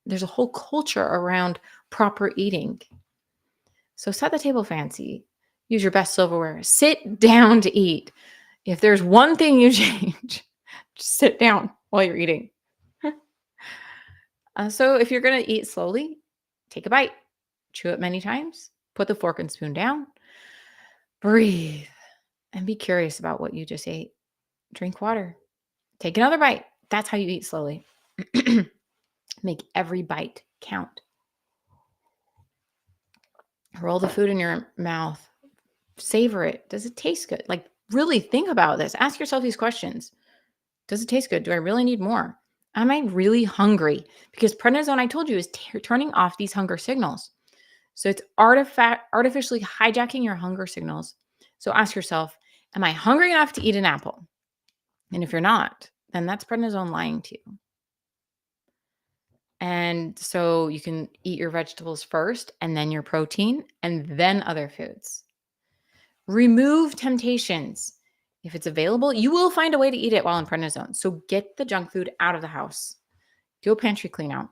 there's a whole culture around proper eating. So set the table fancy, use your best silverware, sit down to eat. If there's one thing you change, just sit down while you're eating. So if you're going to eat slowly, take a bite, chew it many times, put the fork and spoon down, breathe, and be curious about what you just ate. Drink water, take another bite. That's how you eat slowly. Make every bite count. Roll the food in your mouth. Savor it. Does it taste good? Like, really think about this. Ask yourself these questions. Does it taste good? Do I really need more? Am I really hungry? Because prednisone, I told you, is turning off these hunger signals. So it's artificially hijacking your hunger signals. So ask yourself, am I hungry enough to eat an apple? And if you're not, then that's prednisone lying to you. And so you can eat your vegetables first and then your protein and then other foods. Remove temptations. If it's available, you will find a way to eat it while on prednisone. So get the junk food out of the house. Do a pantry clean out.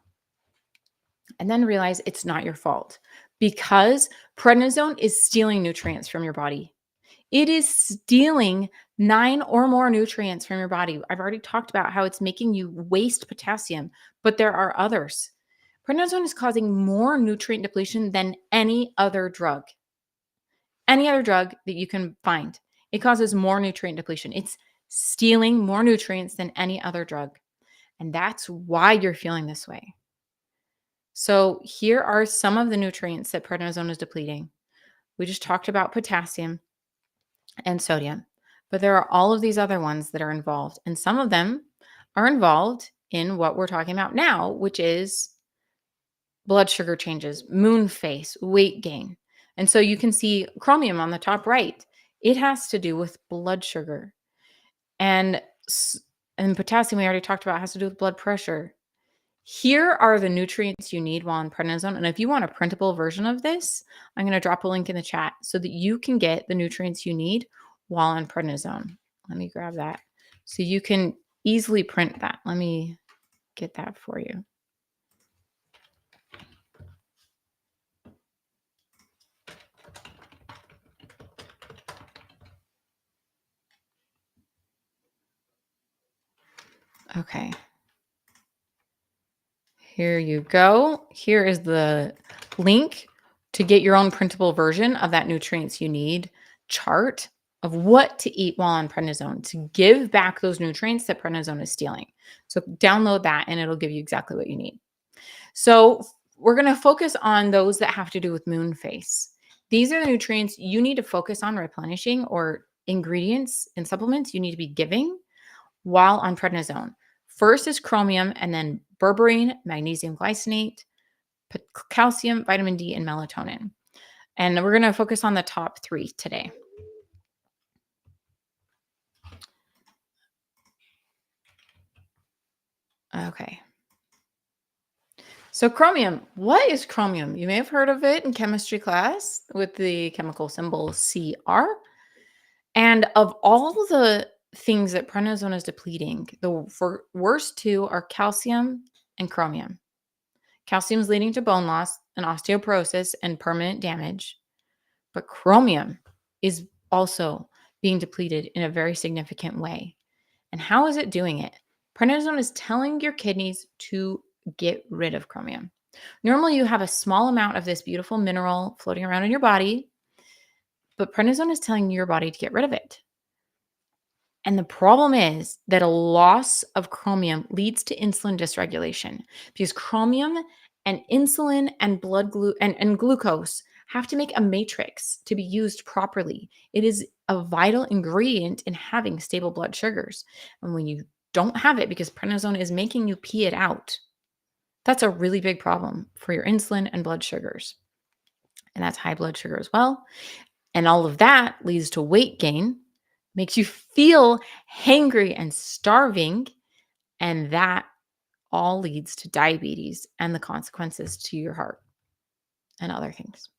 And then realize it's not your fault because prednisone is stealing nutrients from your body. It is stealing 9 or more nutrients from your body. I've already talked about how it's making you waste potassium, but there are others. Prednisone is causing more nutrient depletion than any other drug. Any other drug that you can find. It causes more nutrient depletion. It's stealing more nutrients than any other drug. And that's why you're feeling this way. So here are some of the nutrients that prednisone is depleting. We just talked about potassium and sodium, but there are all of these other ones that are involved. And some of them are involved in what we're talking about now, which is blood sugar changes, moon face, weight gain. And so you can see chromium on the top right. It has to do with blood sugar. And and potassium we already talked about has to do with blood pressure. Here are the nutrients you need while on prednisone. And if you want a printable version of this, I'm going to drop a link in the chat so that you can get the nutrients you need while on prednisone. Let me grab that so you can easily print that. Let me get that for you. Okay. Here you go. Here is the link to get your own printable version of that nutrients you need chart of what to eat while on prednisone to give back those nutrients that prednisone is stealing. So download that and it'll give you exactly what you need. So we're going to focus on those that have to do with moon face. These are the nutrients you need to focus on replenishing or ingredients and supplements you need to be giving while on prednisone. First is chromium and then berberine, magnesium glycinate, calcium, vitamin D, and melatonin. And we're going to focus on the top 3 today. Okay. So chromium, what is chromium? You may have heard of it in chemistry class with the chemical symbol Cr. And of all the things that prednisone is depleting, the worst two are calcium and chromium. Calcium is leading to bone loss and osteoporosis and permanent damage, but chromium is also being depleted in a very significant way. And how is it doing it? Prednisone is telling your kidneys to get rid of chromium. Normally, you have a small amount of this beautiful mineral floating around in your body, but prednisone is telling your body to get rid of it. And the problem is that a loss of chromium leads to insulin dysregulation because chromium and insulin and and glucose have to make a matrix to be used properly. It is a vital ingredient in having stable blood sugars. And when you don't have it because prednisone is making you pee it out, that's a really big problem for your insulin and blood sugars. And that's high blood sugar as well. And all of that leads to weight gain, makes you feel hangry and starving. And that all leads to diabetes and the consequences to your heart and other things.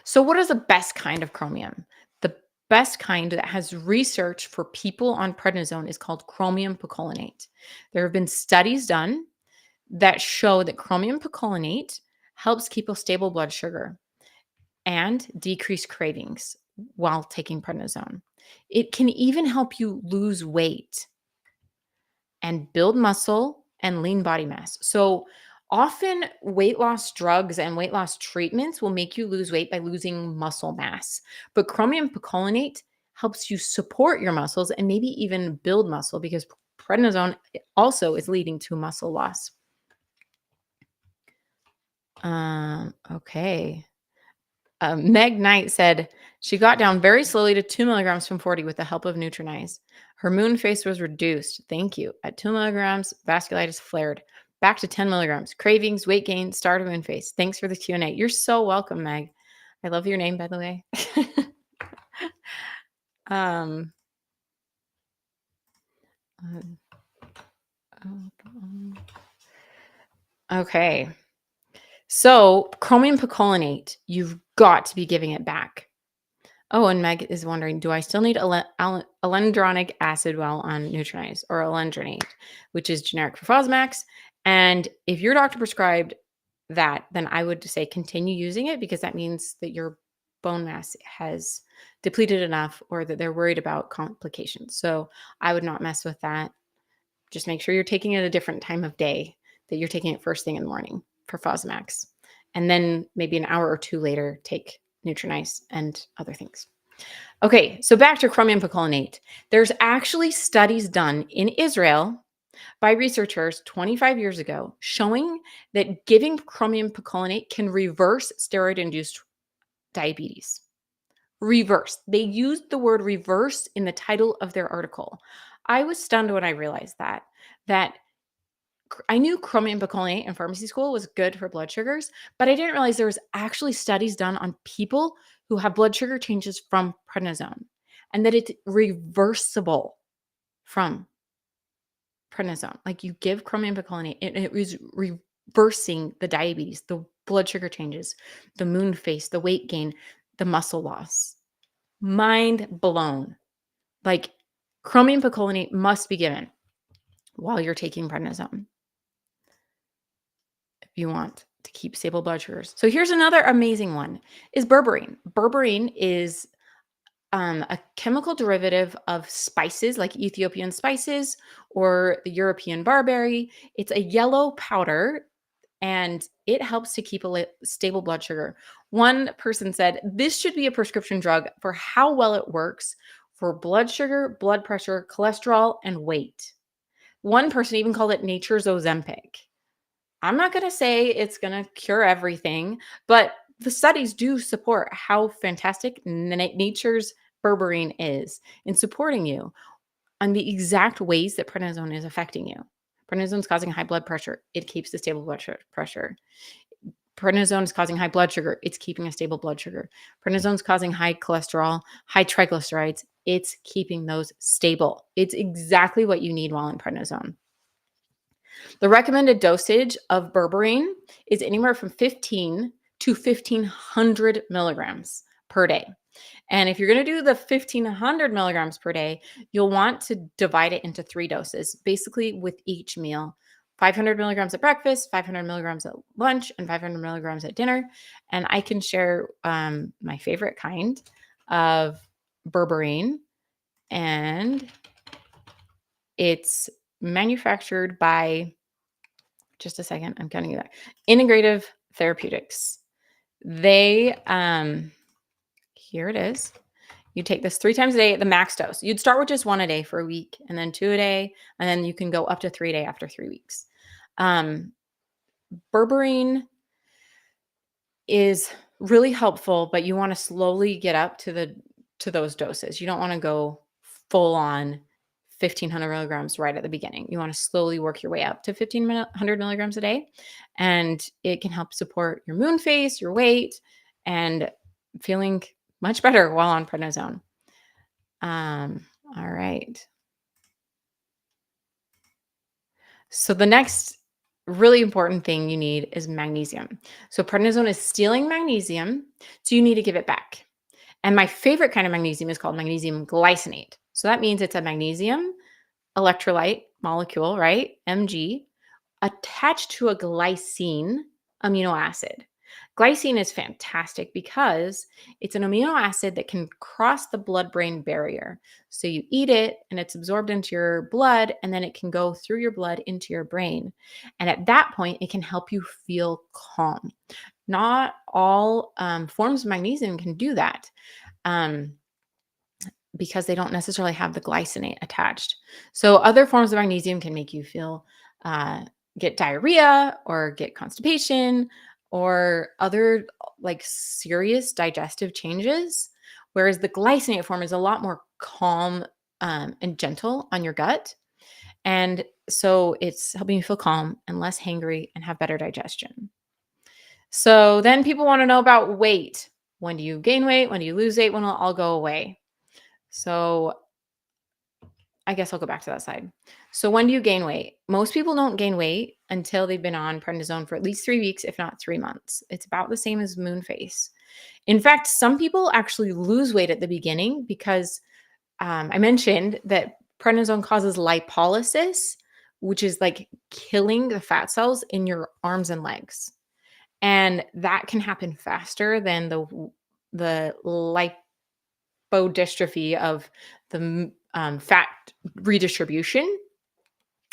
So, what is the best kind of chromium? The best kind that has research for people on prednisone is called chromium picolinate. There have been studies done that show that chromium picolinate helps keep a stable blood sugar and decrease cravings while taking prednisone. It can even help you lose weight and build muscle and lean body mass. So often weight loss drugs and weight loss treatments will make you lose weight by losing muscle mass. But chromium picolinate helps you support your muscles and maybe even build muscle because prednisone also is leading to muscle loss. Okay. Meg Knight said she got down very slowly to 2 milligrams from 40 with the help of Nutrinize. Her moon face was reduced. Thank you. At 2 milligrams, vasculitis flared. Back to 10 milligrams. Cravings, weight gain, start of moon face. Thanks for the Q&A. You're so welcome, Meg. I love your name, by the way. um, okay. So chromium picolinate, you've got to be giving it back. Oh, and Meg is wondering, do I still need alendronic acid while on Nutrinize or alendronate, which is generic for Fosamax? And if your doctor prescribed that, then I would say continue using it because that means that your bone mass has depleted enough or that they're worried about complications. So I would not mess with that. Just make sure you're taking it at a different time of day, that you're taking it first thing in the morning for Fosamax. And then maybe an hour or two later, take Nutrinize and other things. Okay, so back to chromium picolinate. There's actually studies done in Israel by researchers 25 years ago showing that giving chromium picolinate can reverse steroid-induced diabetes. Reverse. They used the word reverse in the title of their article. I was stunned when I realized that I knew chromium picolinate in pharmacy school was good for blood sugars, but I didn't realize there was actually studies done on people who have blood sugar changes from prednisone and that it's reversible from prednisone. Like you give chromium picolinate, it was reversing the diabetes, the blood sugar changes, the moon face, the weight gain, the muscle loss. Mind blown. Like chromium picolinate must be given while you're taking prednisone if you want to keep stable blood sugars. So here's another amazing one is berberine. Berberine is a chemical derivative of spices like Ethiopian spices or the European barberry. It's a yellow powder and it helps to keep a stable blood sugar. One person said this should be a prescription drug for how well it works for blood sugar, blood pressure, cholesterol, and weight. One person even called it nature's Ozempic. I'm not going to say it's going to cure everything, but the studies do support how fantastic nature's berberine is in supporting you on the exact ways that prednisone is affecting you. Prednisone is causing high blood pressure. It keeps the stable blood pressure. Prednisone is causing high blood sugar. It's keeping a stable blood sugar. Prednisone is causing high cholesterol, high triglycerides. It's keeping those stable. It's exactly what you need while on prednisone. The recommended dosage of berberine is anywhere from 15 to 1500 milligrams per day. And if you're going to do the 1500 milligrams per day, you'll want to divide it into 3 doses, basically with each meal. 500 milligrams at breakfast, 500 milligrams at lunch, and 500 milligrams at dinner. And I can share my favorite kind of berberine, and it's manufactured by, just a second, I'm counting you that, Integrative Therapeutics. They, here it is. You take this 3 times a day at the max dose. You'd start with just 1 a day for a week, and then 2 a day, and then you can go up to 3 a day after 3 weeks. Berberine is really helpful, but you want to slowly get up to those doses. You don't want to go full on 1500 milligrams right at the beginning. You want to slowly work your way up to 1500 milligrams a day, and it can help support your moon phase, your weight, and feeling much better while on prednisone. All right. So the next really important thing you need is magnesium. So prednisone is stealing magnesium, so you need to give it back. And my favorite kind of magnesium is called magnesium glycinate. So that means it's a magnesium electrolyte molecule, right? Mg, attached to a glycine amino acid. Glycine is fantastic because it's an amino acid that can cross the blood-brain barrier. So you eat it and it's absorbed into your blood, and then it can go through your blood into your brain. And at that point, it can help you feel calm. Not all forms of magnesium can do that. Because they don't necessarily have the glycinate attached. So other forms of magnesium can make you feel get diarrhea or get constipation or other like serious digestive changes, whereas the glycinate form is a lot more calm and gentle on your gut. And so it's helping you feel calm and less hangry and have better digestion. So then people want to know about weight. When do you gain weight? When do you lose weight? When will it all go away? So I guess I'll go back to that side. So when do you gain weight? Most people don't gain weight until they've been on prednisone for at least 3 weeks, if not 3 months. It's about the same as moon phase. In fact, some people actually lose weight at the beginning because I mentioned that prednisone causes lipolysis, which is like killing the fat cells in your arms and legs. And that can happen faster than the lipodystrophy of the fat redistribution.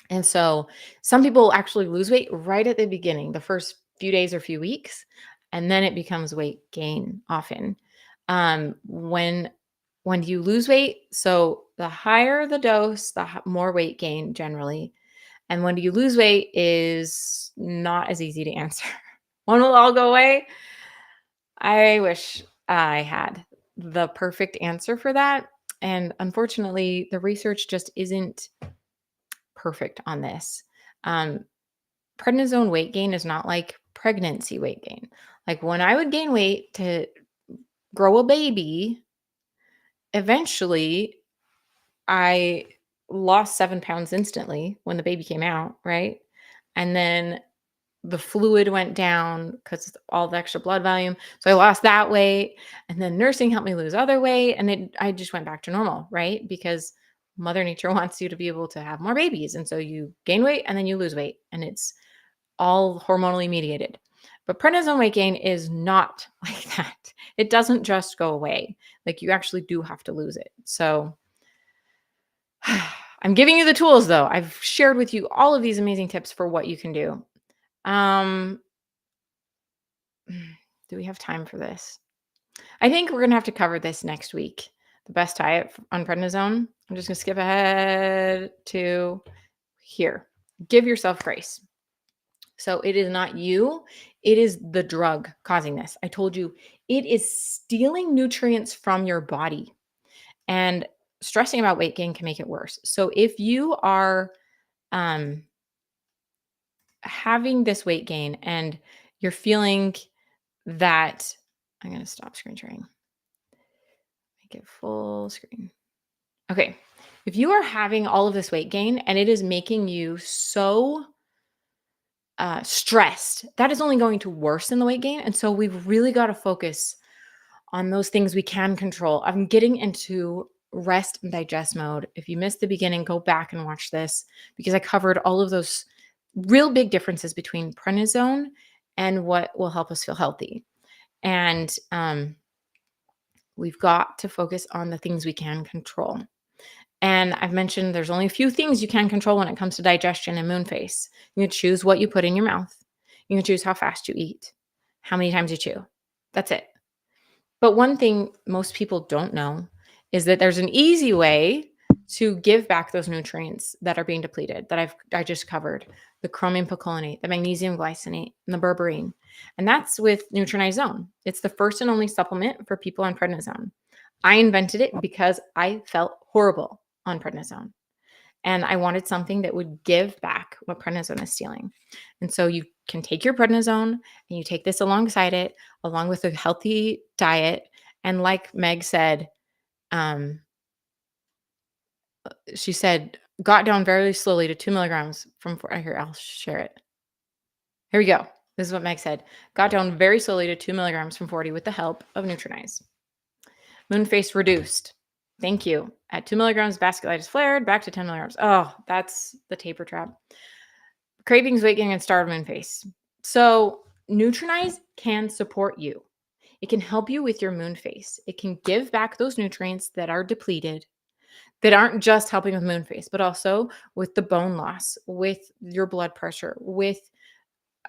And so some people actually lose weight right at the beginning, the first few days or few weeks, and then it becomes weight gain often. When you lose weight, so the higher the dose, the more weight gain generally. And when do you lose weight is not as easy to answer. When will it all go away? I wish I had the perfect answer for that. And unfortunately, the research just isn't perfect on this. Um, Prednisone weight gain is not like pregnancy weight gain. Like when I would gain weight to grow a baby, eventually I lost 7 pounds instantly when the baby came out, right? And then the fluid went down because all the extra blood volume. So I lost that weight. And then nursing helped me lose other weight. And I just went back to normal, right? Because Mother Nature wants you to be able to have more babies. And so you gain weight and then you lose weight. And it's all hormonally mediated. But prednisone weight gain is not like that. It doesn't just go away. Like you actually do have to lose it. So I'm giving you the tools though. I've shared with you all of these amazing tips for what you can do. Um, do we have time for this? I think we're going to have to cover this next week. The best diet on prednisone. I'm just going to skip ahead to here. Give yourself grace. So it is not you, it is the drug causing this. I told you it is stealing nutrients from your body, and stressing about weight gain can make it worse. So if you are having this weight gain and you're feeling that, I'm going to stop screen sharing. Make it full screen. Okay. If you are having all of this weight gain and it is making you so stressed, that is only going to worsen the weight gain. And so we've really got to focus on those things we can control. I'm getting into rest and digest mode. If you missed the beginning, go back and watch this because I covered all of those real big differences between prednisone and what will help us feel healthy. And we've got to focus on the things we can control. And I've mentioned there's only a few things you can control when it comes to digestion and moon face. You can choose what you put in your mouth. You can choose how fast you eat, how many times you chew. That's it. But one thing most people don't know is that there's an easy way to give back those nutrients that are being depleted that I just covered, the chromium picolinate, the magnesium glycinate, and the berberine. And that's with Nutrinizone. It's the first and only supplement for people on prednisone. I invented it because I felt horrible on prednisone. And I wanted something that would give back what prednisone is stealing. And so you can take your prednisone and you take this alongside it, along with a healthy diet. And like Meg said, she said, got down very slowly to 2 milligrams from here. I'll share it. Here we go. This is what Meg said. Got down very slowly to 2 milligrams from 40 with the help of Nutrinize. Moon face reduced. Thank you. At 2 milligrams, vasculitis flared, back to 10 milligrams. Oh, that's the taper trap. Cravings, weight gain, and starved moon face. So Nutrinize can support you. It can help you with your moon face. It can give back those nutrients that are depleted, that aren't just helping with moon face, but also with the bone loss, with your blood pressure, with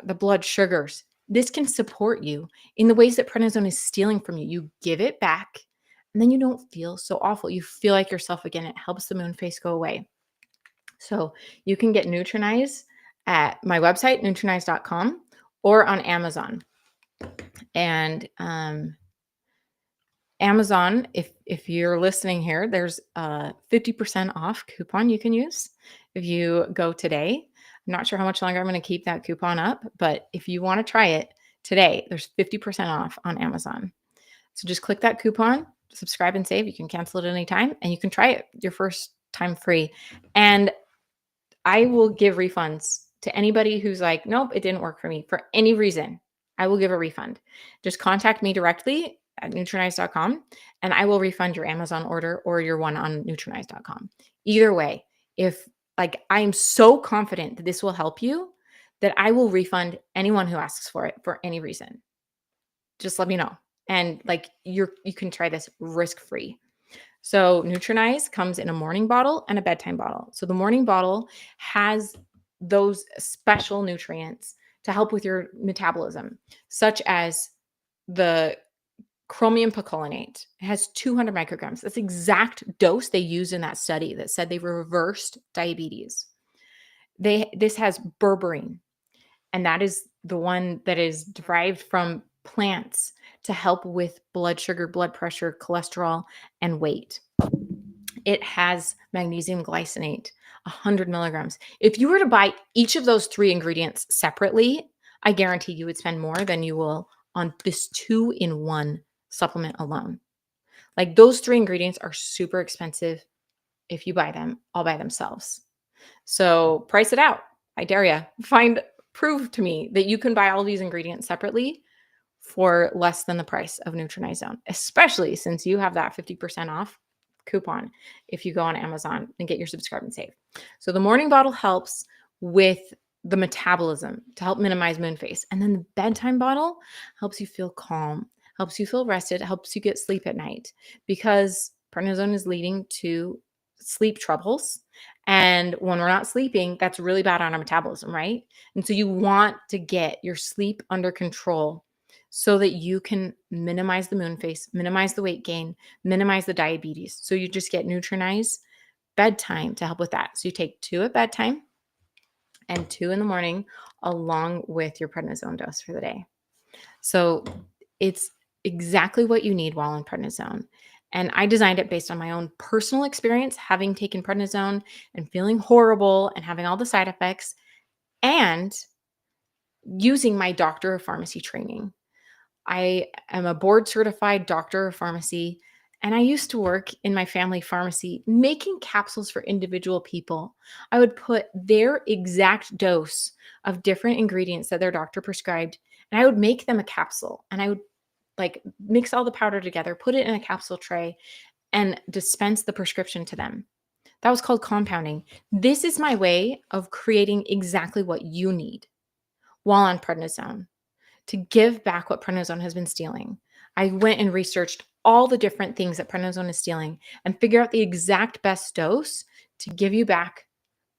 the blood sugars. This can support you in the ways that prednisone is stealing from you. You give it back, and then you don't feel so awful. You feel like yourself again. It helps the moon face go away. So you can get Nutrinize at my website, nutrinize.com, or on Amazon. And Amazon, if you're listening here, there's a 50% off coupon you can use if you go today. I'm not sure how much longer I'm going to keep that coupon up, but if you want to try it today, there's 50% off on Amazon. So just click that coupon, subscribe and save. You can cancel it anytime, and you can try it your first time free. And I will give refunds to anybody who's like, nope, it didn't work for me for any reason. I will give a refund. Just contact me directly at nutrinize.com and I will refund your Amazon order or your one on nutrinize.com. Either way, if I'm so confident that this will help you that I will refund anyone who asks for it for any reason. Just let me know. And you can try this risk-free. So Nutrinize comes in a morning bottle and a bedtime bottle. So the morning bottle has those special nutrients to help with your metabolism, such as the chromium picolinate. It has 200 micrograms. That's the exact dose they used in that study that said they reversed diabetes. This has berberine, and that is the one that is derived from plants to help with blood sugar, blood pressure, cholesterol, and weight. It has magnesium glycinate, 100 milligrams. If you were to buy each of those 3 ingredients separately, I guarantee you would spend more than you will on this 2-in-1 supplement alone. Those 3 ingredients are super expensive if you buy them all by themselves. So price it out. I dare you. Prove to me that you can buy all these ingredients separately for less than the price of Nutrinizone, especially since you have that 50% off coupon if you go on Amazon and get your subscribe and save. So the morning bottle helps with the metabolism to help minimize moon face. And then the bedtime bottle helps you feel calm, helps you feel rested, helps you get sleep at night because prednisone is leading to sleep troubles. And when we're not sleeping, that's really bad on our metabolism, right? And so you want to get your sleep under control so that you can minimize the moon face, minimize the weight gain, minimize the diabetes. So you just get Nutrinize bedtime to help with that. So you take 2 at bedtime and 2 in the morning along with your prednisone dose for the day. So it's exactly what you need while on prednisone. And I designed it based on my own personal experience, having taken prednisone and feeling horrible and having all the side effects and using my doctor of pharmacy training. I am a board certified doctor of pharmacy, And I used to work in my family pharmacy making capsules for individual people. I would put their exact dose of different ingredients that their doctor prescribed, and I would make them a capsule. And I would like mix all the powder together, put it in a capsule tray, and dispense the prescription to them. That was called compounding. This is my way of creating exactly what you need while on prednisone to give back what prednisone has been stealing. I went and researched all the different things that prednisone is stealing and figure out the exact best dose to give you back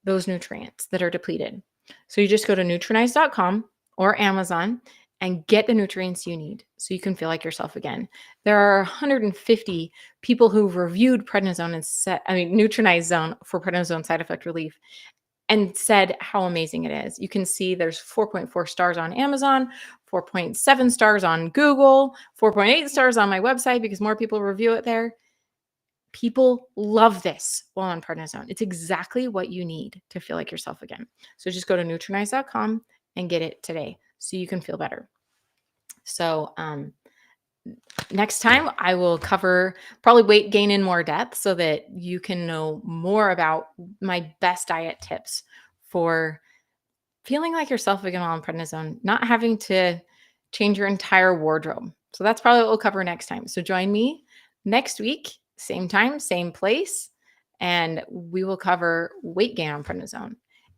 those nutrients that are depleted. So you just go to nutrinize.com or Amazon and get the nutrients you need so you can feel like yourself again. There are 150 people who've reviewed prednisone and Nutrinize Zone for prednisone side effect relief and said how amazing it is. You can see there's 4.4 stars on Amazon, 4.7 stars on Google, 4.8 stars on my website because more people review it there. People love this while on prednisone. It's exactly what you need to feel like yourself again. So just go to nutrinize.com and get it today so you can feel better. So, next time I will cover probably weight gain in more depth so that you can know more about my best diet tips for feeling like yourself again while on prednisone, not having to change your entire wardrobe. So that's probably what we'll cover next time. So join me next week, same time, same place, and we will cover weight gain on prednisone.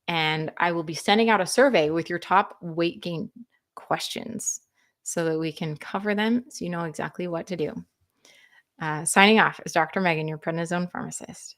And I will be sending out a survey with your top weight gain questions so that we can cover them so you know exactly what to do. Signing off is Dr. Megan, your prednisone pharmacist.